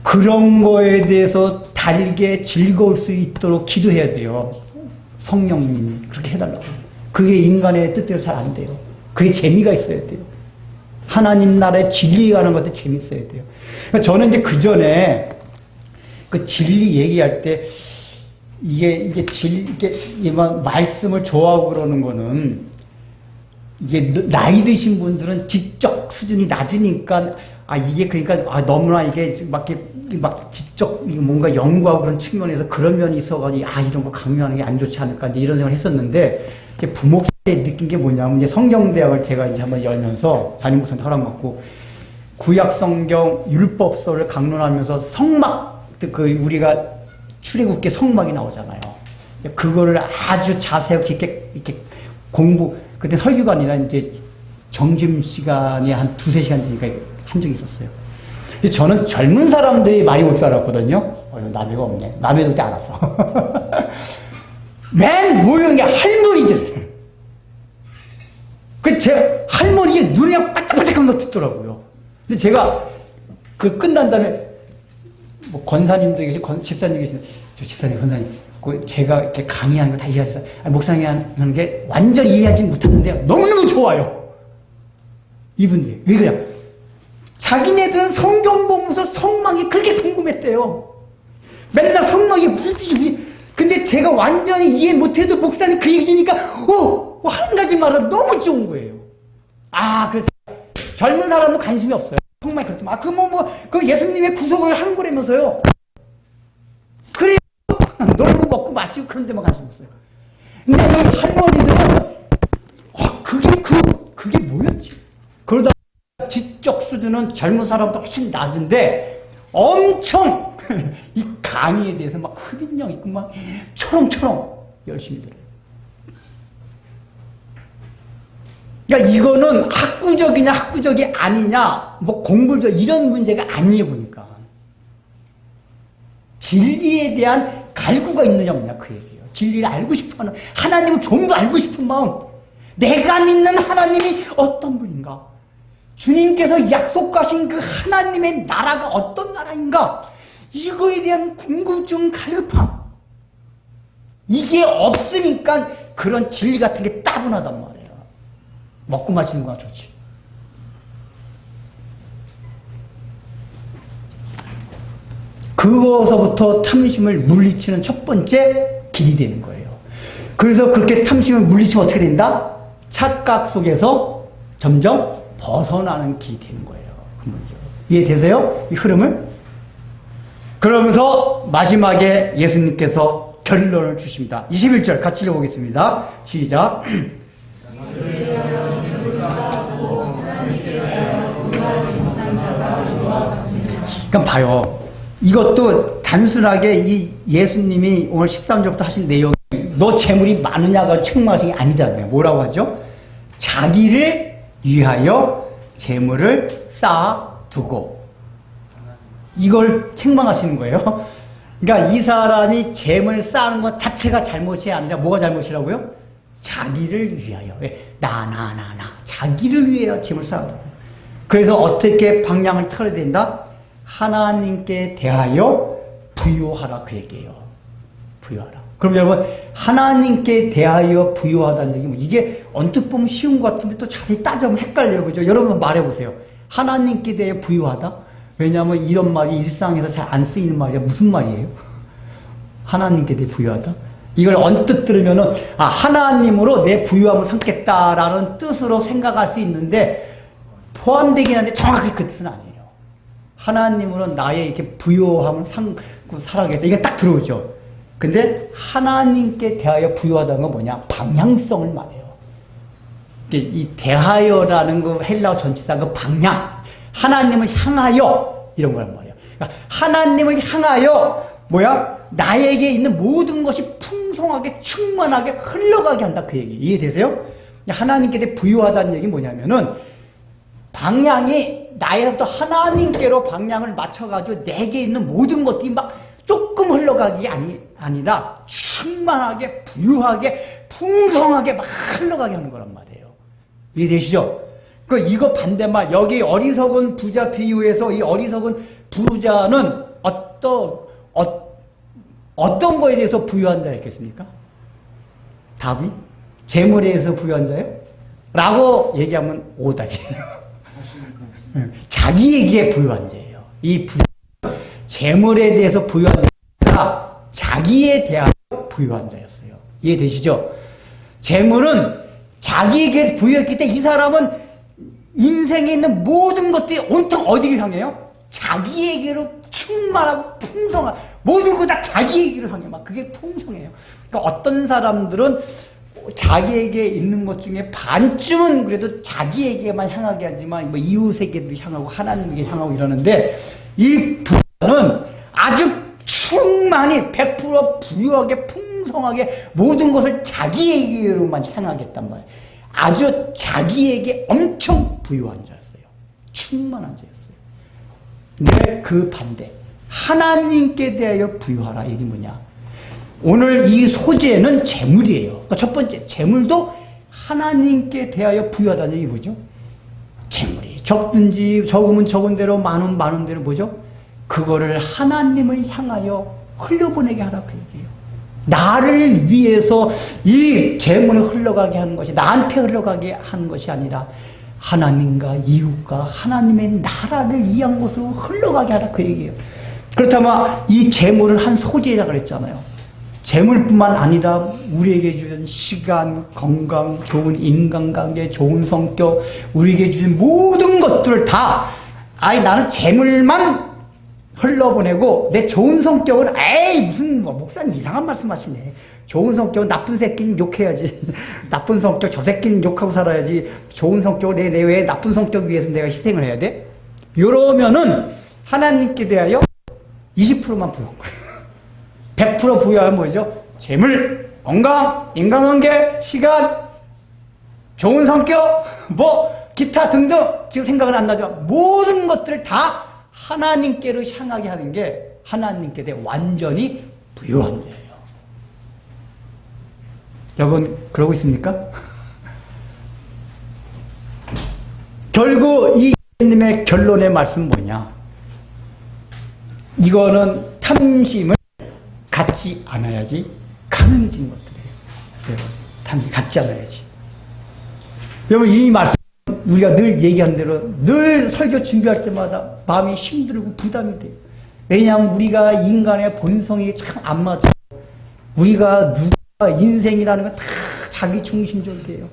그런 거에 대해서 달게 즐거울 수 있도록 기도해야 돼요. 성령님이 그렇게 해달라고. 그게 인간의 뜻대로 잘 안 돼요. 그게 재미가 있어야 돼요. 하나님 나라의 진리에 관한 것도 재밌어야 돼요. 저는 이제 그 전에 그 진리 얘기할 때 이게 말씀을 좋아하고 그러는 거는 이게 나이 드신 분들은 지적 수준이 낮으니까 이게 그러니까 너무나 이게 막 지적 뭔가 연구하고 그런 측면에서 그런 면이 있어가지고 이런 거 강요하는 게 안 좋지 않을까 이제 이런 생각을 했었는데 부목사 때 느낀 게 뭐냐면 이제 성경대학을 제가 이제 한번 열면서 담임 목사님 허락 받고 구약 성경 율법서를 강론하면서 성막 우리가 출애굽기 성막이 나오잖아요. 그거를 아주 자세하게 깊게 이렇게 공부. 그때 설교가 아니라 이제 점심시간에 한 2-3시간 되니까 한 적이 있었어요. 저는 젊은 사람들이 많이 올 줄 알았거든요. 나비가 없네. 나비도 그때 알았어. 맨 모여있는 게 할머니들. 제 할머니의 눈이 반짝반짝하면서 듣더라고요. 근데 제가 그 끝난 다음에 권사님도 계시고 집사님 계시는데 집사님, 권사님 제가 이렇게 강의하는 거 다 이해하셨어요. 목사님 하는 게 완전히 이해하지 못하는데 너무너무 좋아요. 이분들이. 왜 그래요? 자기네들은 성경 보면서 성막이 그렇게 궁금했대요. 맨날 성막이 무슨 뜻이지? 근데 제가 완전히 이해 못해도 목사님 그 얘기 주니까 한 가지 말은 너무 좋은 거예요. 그래서 젊은 사람은 관심이 없어요. 성막이 그렇지만 그 예수님의 구속을 한 거라면서요. 그래 놀고 먹고 마시고 그런 데만 관심 없어요. 근데 이 할머니들은 그게 뭐였지? 그러다 지적 수준은 젊은 사람보다 훨씬 낮은데 엄청 이 강의에 대해서 막 흡인력 있고 막 초롱초롱 열심히 들어요. 그러니까 이거는 학구적이냐 학구적이 아니냐 뭐 공부적 이런 문제가 아니에요. 보니까 진리에 대한 갈구가 있느냐 없느냐 그 얘기예요. 진리를 알고 싶어하는 하나님을 좀 더 알고 싶은 마음, 내가 믿는 하나님이 어떤 분인가, 주님께서 약속하신 그 하나님의 나라가 어떤 나라인가, 이거에 대한 궁금증, 갈급함, 이게 없으니까 그런 진리 같은 게 따분하단 말이에요. 먹고 마시는 거가 좋지. 그거서부터 탐심을 물리치는 첫 번째 길이 되는 거예요. 그래서 그렇게 탐심을 물리치면 어떻게 된다? 착각 속에서 점점 벗어나는 길이 되는 거예요. 그 문제. 이해되세요? 이 흐름을? 그러면서 마지막에 예수님께서 결론을 주십니다. 21절 같이 읽어보겠습니다. 시작. 그럼 봐요. 이것도 단순하게 이 예수님이 오늘 13절부터 하신 내용이 너 재물이 많으냐가 책망하신 게 아니잖아요. 뭐라고 하죠? 자기를 위하여 재물을 쌓아두고, 이걸 책망하시는 거예요. 그러니까 이 사람이 재물 쌓는 것 자체가 잘못이 아니라 뭐가 잘못이라고요? 자기를 위하여. 나. 자기를 위하여 재물 쌓아두고. 그래서 어떻게 방향을 틀어야 된다? 하나님께 대하여 부요하라 그 얘기예요. 부요하라. 그럼 여러분, 하나님께 대하여 부요하다는 얘기, 이게 언뜻 보면 쉬운 것 같은데 또 자세히 따져보면 헷갈려요. 그죠? 여러분 말해보세요. 하나님께 대해 부요하다? 왜냐하면 이런 말이 일상에서 잘 안 쓰이는 말이야. 무슨 말이에요? 하나님께 대해 부요하다? 이걸 언뜻 들으면은, 하나님으로 내 부요함을 삼겠다라는 뜻으로 생각할 수 있는데, 포함되긴 한데 정확히 그 뜻은 아니에요. 하나님으로 나의 이렇게 부요함을 삼고 살아가겠다. 이게 딱 들어오죠. 근데 하나님께 대하여 부요하다는 건 뭐냐? 방향성을 말해요. 이 대하여라는 그 헬라어 전치사 그 방향, 하나님을 향하여 이런 거란 말이에요. 그러니까 하나님을 향하여 나에게 있는 모든 것이 풍성하게 충만하게 흘러가게 한다 그 얘기. 이해되세요? 하나님께 대해 부요하다는 얘기 뭐냐면은 방향이 나에서부터 하나님께로 방향을 맞춰가지고 내게 있는 모든 것들이 막 조금 흘러가기 아니라 충만하게 부유하게 풍성하게 막 흘러가게 하는 거란 말이에요. 이해되시죠? 이거 반대말, 여기 어리석은 부자 비유에서 이 어리석은 부자는 어떤 거에 대해서 부유한 자였겠습니까? 답이 재물에 대해서 부유한 자예요? 라고 얘기하면 오답이에요. 자기에게 부유한 자예요. 이 부자 재물에 대해서 부유한 자가 아니라 자기에 대하여 부유한 자였어요. 이해되시죠? 재물은 자기에게 부유했기 때문에 이 사람은 인생에 있는 모든 것들이 온통 어디를 향해요? 자기에게로 충만하고 풍성한 모든 거 다 자기에게로 향해. 막 그게 풍성해요. 그러니까 어떤 사람들은 자기에게 있는 것 중에 반쯤은 그래도 자기에게만 향하게 하지만 뭐 이웃에게도 향하고 하나님에게 향하고 이러는데, 이 부자는 아주 충만히 100% 부유하게 풍성하게 모든 것을 자기에게로만 향하겠단 말이에요. 아주 자기에게 엄청 부유한 자였어요. 충만한 자였어요. 근데 그 반대, 하나님께 대하여 부유하라. 이게 뭐냐? 오늘 이 소재는 재물이에요. 그러니까 첫 번째, 재물도 하나님께 대하여 부유하다는 얘기 뭐죠? 재물이 적든지 적으면 적은 대로 많으면 많은 대로 뭐죠? 그거를 하나님을 향하여 흘려보내게 하라 그 얘기예요. 나를 위해서 이 재물을 흘러가게 하는 것이, 나한테 흘러가게 하는 것이 아니라 하나님과 이웃과 하나님의 나라를 이한 곳으로 흘러가게 하라 그 얘기예요. 그렇다면 이 재물은 한 소재라 그랬잖아요. 재물뿐만 아니라 우리에게 주신 시간, 건강, 좋은 인간관계, 좋은 성격, 우리에게 주신 모든 것들을 다 나는 재물만 흘러보내고 내 좋은 성격은 무슨 목사님 이상한 말씀하시네. 좋은 성격은 나쁜 새끼는 욕해야지. 나쁜 성격 저 새끼는 욕하고 살아야지. 좋은 성격을 내 내외에 나쁜 성격 위해서 내가 희생을 해야 돼? 이러면은 하나님께 대하여 20%만 부여한 거예요. 100% 부여하면 뭐죠? 재물, 건강, 인간관계, 시간, 좋은 성격, 기타 등등 지금 생각은 안 나죠? 모든 것들을 다 하나님께로 향하게 하는 게 하나님께 대해 완전히 부여한 거예요. 여러분 그러고 있습니까? 결국 이 예수님의 결론의 말씀은 뭐냐? 이거는 탐심을 갖지 않아야지 가능해진 것들이에요. 탐심 갖지 않아야지. 여러분 이 말씀 우리가 늘 얘기하는 대로 늘 설교 준비할 때마다 마음이 힘들고 부담이 돼요. 왜냐하면 우리가 인간의 본성이 참 안 맞아요. 우리가 누가 인생이라는 건 다 자기 중심적이에요.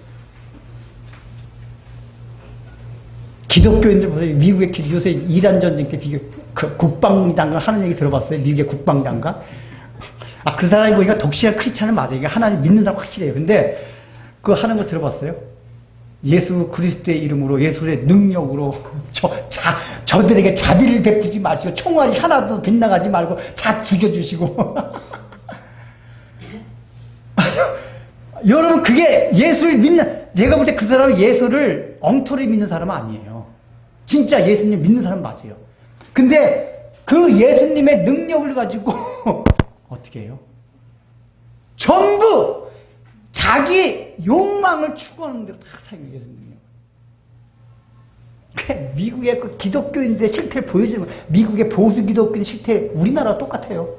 기독교인들 보세요. 미국의 요새 이란 전쟁 때 그 국방장관 하는 얘기 들어봤어요? 미국의 국방장관? 그 사람이 보니까 독실한 크리스찬은 맞아요. 이게 하나님 믿는 사람 확실해요. 근데 그거 하는 거 들어봤어요? 예수 그리스도의 이름으로 예수의 능력으로 저들에게 자비를 베푸지 마시고 총알이 하나도 빗나가지 말고 다 죽여주시고 여러분 그게 예수를 믿는 제가 볼 때 그 사람은 예수를 엉터리 믿는 사람은 아니에요. 진짜 예수님 믿는 사람 맞아요. 근데 그 예수님의 능력을 가지고 어떻게 해요? 전부 자기 욕망을 추구하는 대로 다 사용해요, 예수님이요. 미국의 그 기독교인들의 실태를 보여주는 거예요. 미국의 보수 기독교인 실태, 우리나라와 똑같아요.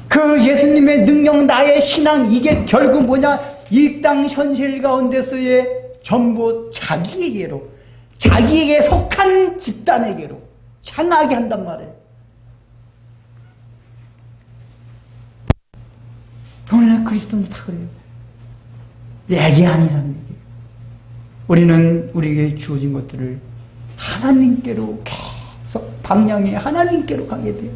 그 예수님의 능력, 나의 신앙, 이게 결국 뭐냐? 이 땅 현실 가운데서의 전부 자기에게로, 자기에게 속한 집단에게로 향하게 한단 말이에요. 오늘 그리스도는 다 그래요. 내게 아니라는 얘기예요. 우리는 우리에게 주어진 것들을 하나님께로 계속 방향해 하나님께로 가게 돼요.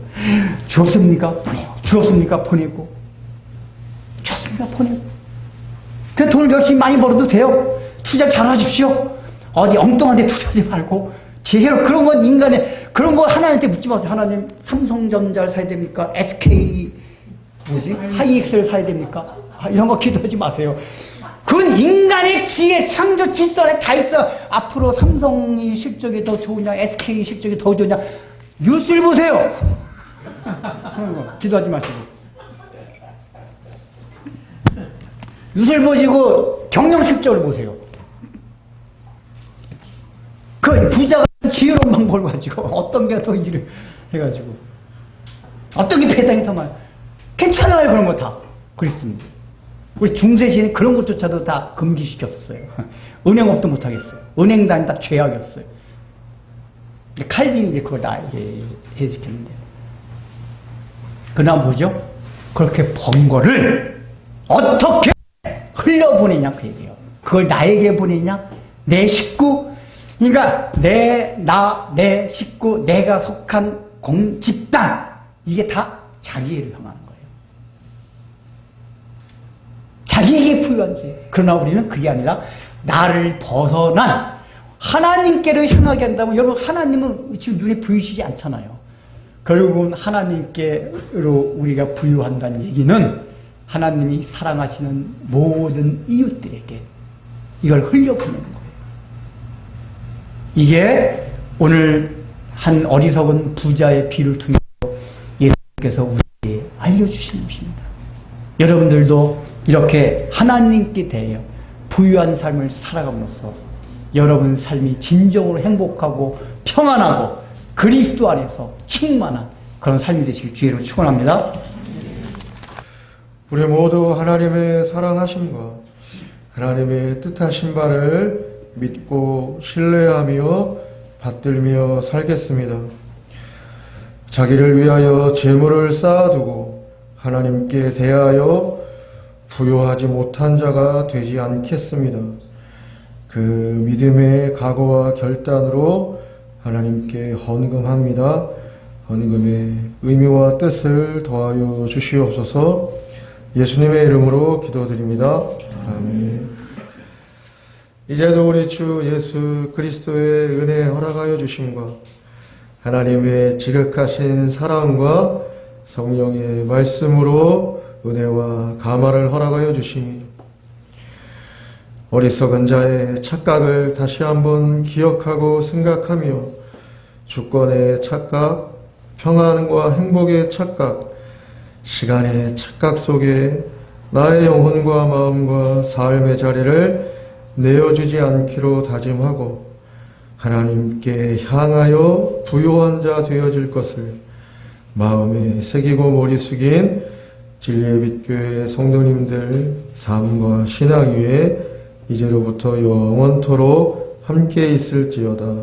주었습니까? 보내고. 주었습니까? 보내고. 주었습니까? 보내고. 그 돈을 열심히 많이 벌어도 돼요. 투자 잘 하십시오. 어디 엉뚱한 데 투자하지 말고. 제대로 그런 건 인간의, 그런 거 하나님한테 묻지 마세요. 하나님, 삼성전자를 사야 됩니까? SK, 하이엑스를 사야 됩니까? 이런 거 기도하지 마세요. 그건 인간의 지혜, 창조 질서 안에 다 있어. 앞으로 삼성이 실적이 더 좋으냐, SK 실적이 더 좋으냐, 뉴스를 보세요. 그런 거 기도하지 마시고. 뉴스를 보시고 경영 실적을 보세요. 그 부자가 지혜로운 방법을 가지고 어떤 게 더 일을 해가지고 어떤 게 배당이 더 많아요. 괜찮아요. 그런 거 다. 그렇습니다. 우리 중세시에는 그런 것조차도 다 금기시켰었어요. 은행업도 못하겠어요. 은행 다니 다 죄악이었어요. 칼빈이 이제 그걸 다 해지켰는데. 그러나 뭐죠? 그렇게 번 거를 어떻게 흘려보내냐 그 얘기예요. 그걸 나에게 보내냐? 내 식구? 그러니까 내 식구, 내가 속한 집단, 이게 다 자기를 향하는 거예요. 자기에게 부여한 죄. 그러나 우리는 그게 아니라 나를 벗어난 하나님께로 향하게 한다면, 여러분 하나님은 지금 눈에 보이시지 않잖아요. 결국은 하나님께로 우리가 부여한다는 얘기는 하나님이 사랑하시는 모든 이웃들에게 이걸 흘려보내는 거예요. 이게 오늘 한 어리석은 부자의 비를 통해서 예수님께서 우리에게 알려주시는 것입니다. 여러분들도 이렇게 하나님께 대하여 부유한 삶을 살아감으로써 여러분 삶이 진정으로 행복하고 평안하고 그리스도 안에서 충만한 그런 삶이 되시길 주의로 축원합니다. 우리 모두 하나님의 사랑하심과 하나님의 뜻하신 바를 믿고 신뢰하며 받들며 살겠습니다. 자기를 위하여 재물을 쌓아두고 하나님께 대하여 부요하지 못한 자가 되지 않겠습니다. 그 믿음의 각오와 결단으로 하나님께 헌금합니다. 헌금의 의미와 뜻을 더하여 주시옵소서. 예수님의 이름으로 기도드립니다. 아멘. 이제도 우리 주 예수 그리스도의 은혜 허락하여 주심과 하나님의 지극하신 사랑과 성령의 말씀으로 은혜와 감화를 허락하여 주시니 어리석은 자의 착각을 다시 한번 기억하고 생각하며 주권의 착각, 평안과 행복의 착각, 시간의 착각 속에 나의 영혼과 마음과 삶의 자리를 내어주지 않기로 다짐하고 하나님께 향하여 부요한 자 되어질 것을 마음에 새기고 머리 숙인 진리의 빛교회 성도님들 삶과 신앙 위에 이제로부터 영원토록 함께 있을지어다.